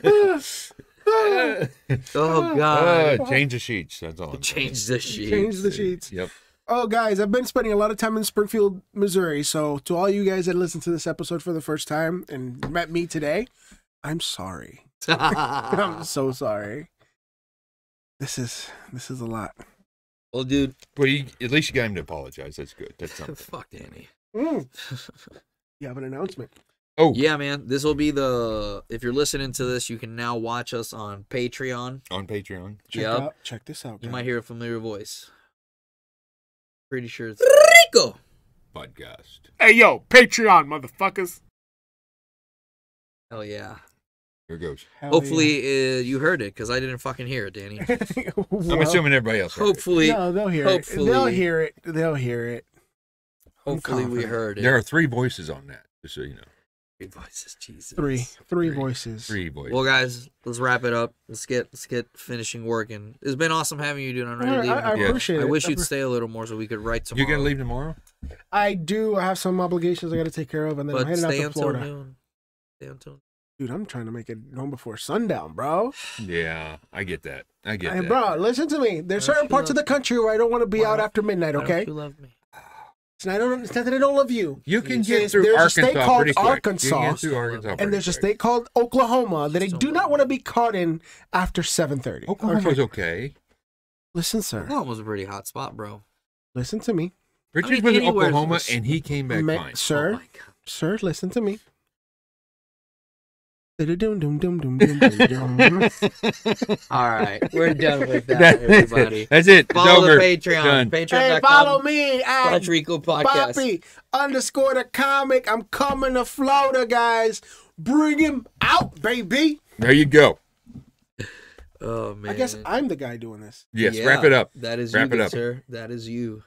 Oh, God. Change the sheets. That's all. I'm saying. Change the sheet. Change the sheets. Yep. Oh, guys, I've been spending a lot of time in Springfield, Missouri. So, to all you guys that listened to this episode for the first time and met me today, I'm sorry. I'm so sorry. This is a lot. Well, dude. Well, at least you got him to apologize. That's good. That's something. Fuck Danny. You have an announcement. Oh, Yeah, man. This will be if you're listening to this, you can now watch us on Patreon. on Patreon. Check this out. You guys. might hear a familiar voice. Pretty sure it's Rico. Podcast. Hey, yo, Patreon, motherfuckers. Hell yeah. Here goes. Hell Hopefully you heard it, because I didn't fucking hear it, Danny. yeah. I'm assuming everybody else heard it. Hopefully, No, they'll hear hopefully- it. They'll hear it. They'll hear it. hopefully we confident. heard it. There are 3 voices on that, just so you know. Three voices, Jesus. Three voices. 3 voices. Well, guys, let's wrap it up. Let's get finishing working. It's been awesome having you, dude. I'm ready to leave. I Yeah. appreciate it. I wish you'd stay a little more so we could write tomorrow. You gonna leave tomorrow? I do. I have some obligations I got to take care of, and then I'm But heading out stay to until Florida. noon. Stay until. Dude, I'm trying to make it home before sundown, bro. Yeah, I get that. I get Hey, that. bro, listen to me. There's Why don't certain you parts of love the country where I don't want to be Why out don't- after midnight. Why Okay, don't you love me? it's not that I don't love you. You can There's- get through there's a Arkansas state called pretty quick. Arkansas, You can get through Arkansas and pretty there's a quick. state called Oklahoma that I Just do don't not love want to be caught in after 7:30. Oklahoma's okay. Listen, sir. Oklahoma was a pretty hot spot, bro. Listen to me, Richard I mean, was in anywhere's- Oklahoma and he came back fine. sir. Oh my God. Sir, listen to me. Dum-dum-dum-dum-dum-dum-dum. All right, we're done with that, everybody. That's it. It's Follow over. the Patreon. Done. Hey, Patreon.com. follow me at Rico Podcast. Poppy _ the comic. I'm coming to Florida, guys. Bring him out, baby. There you go. Oh man. I guess I'm the guy doing this. Yes, Yeah, wrap it up. That is Wrap you, it good up. sir. That is you.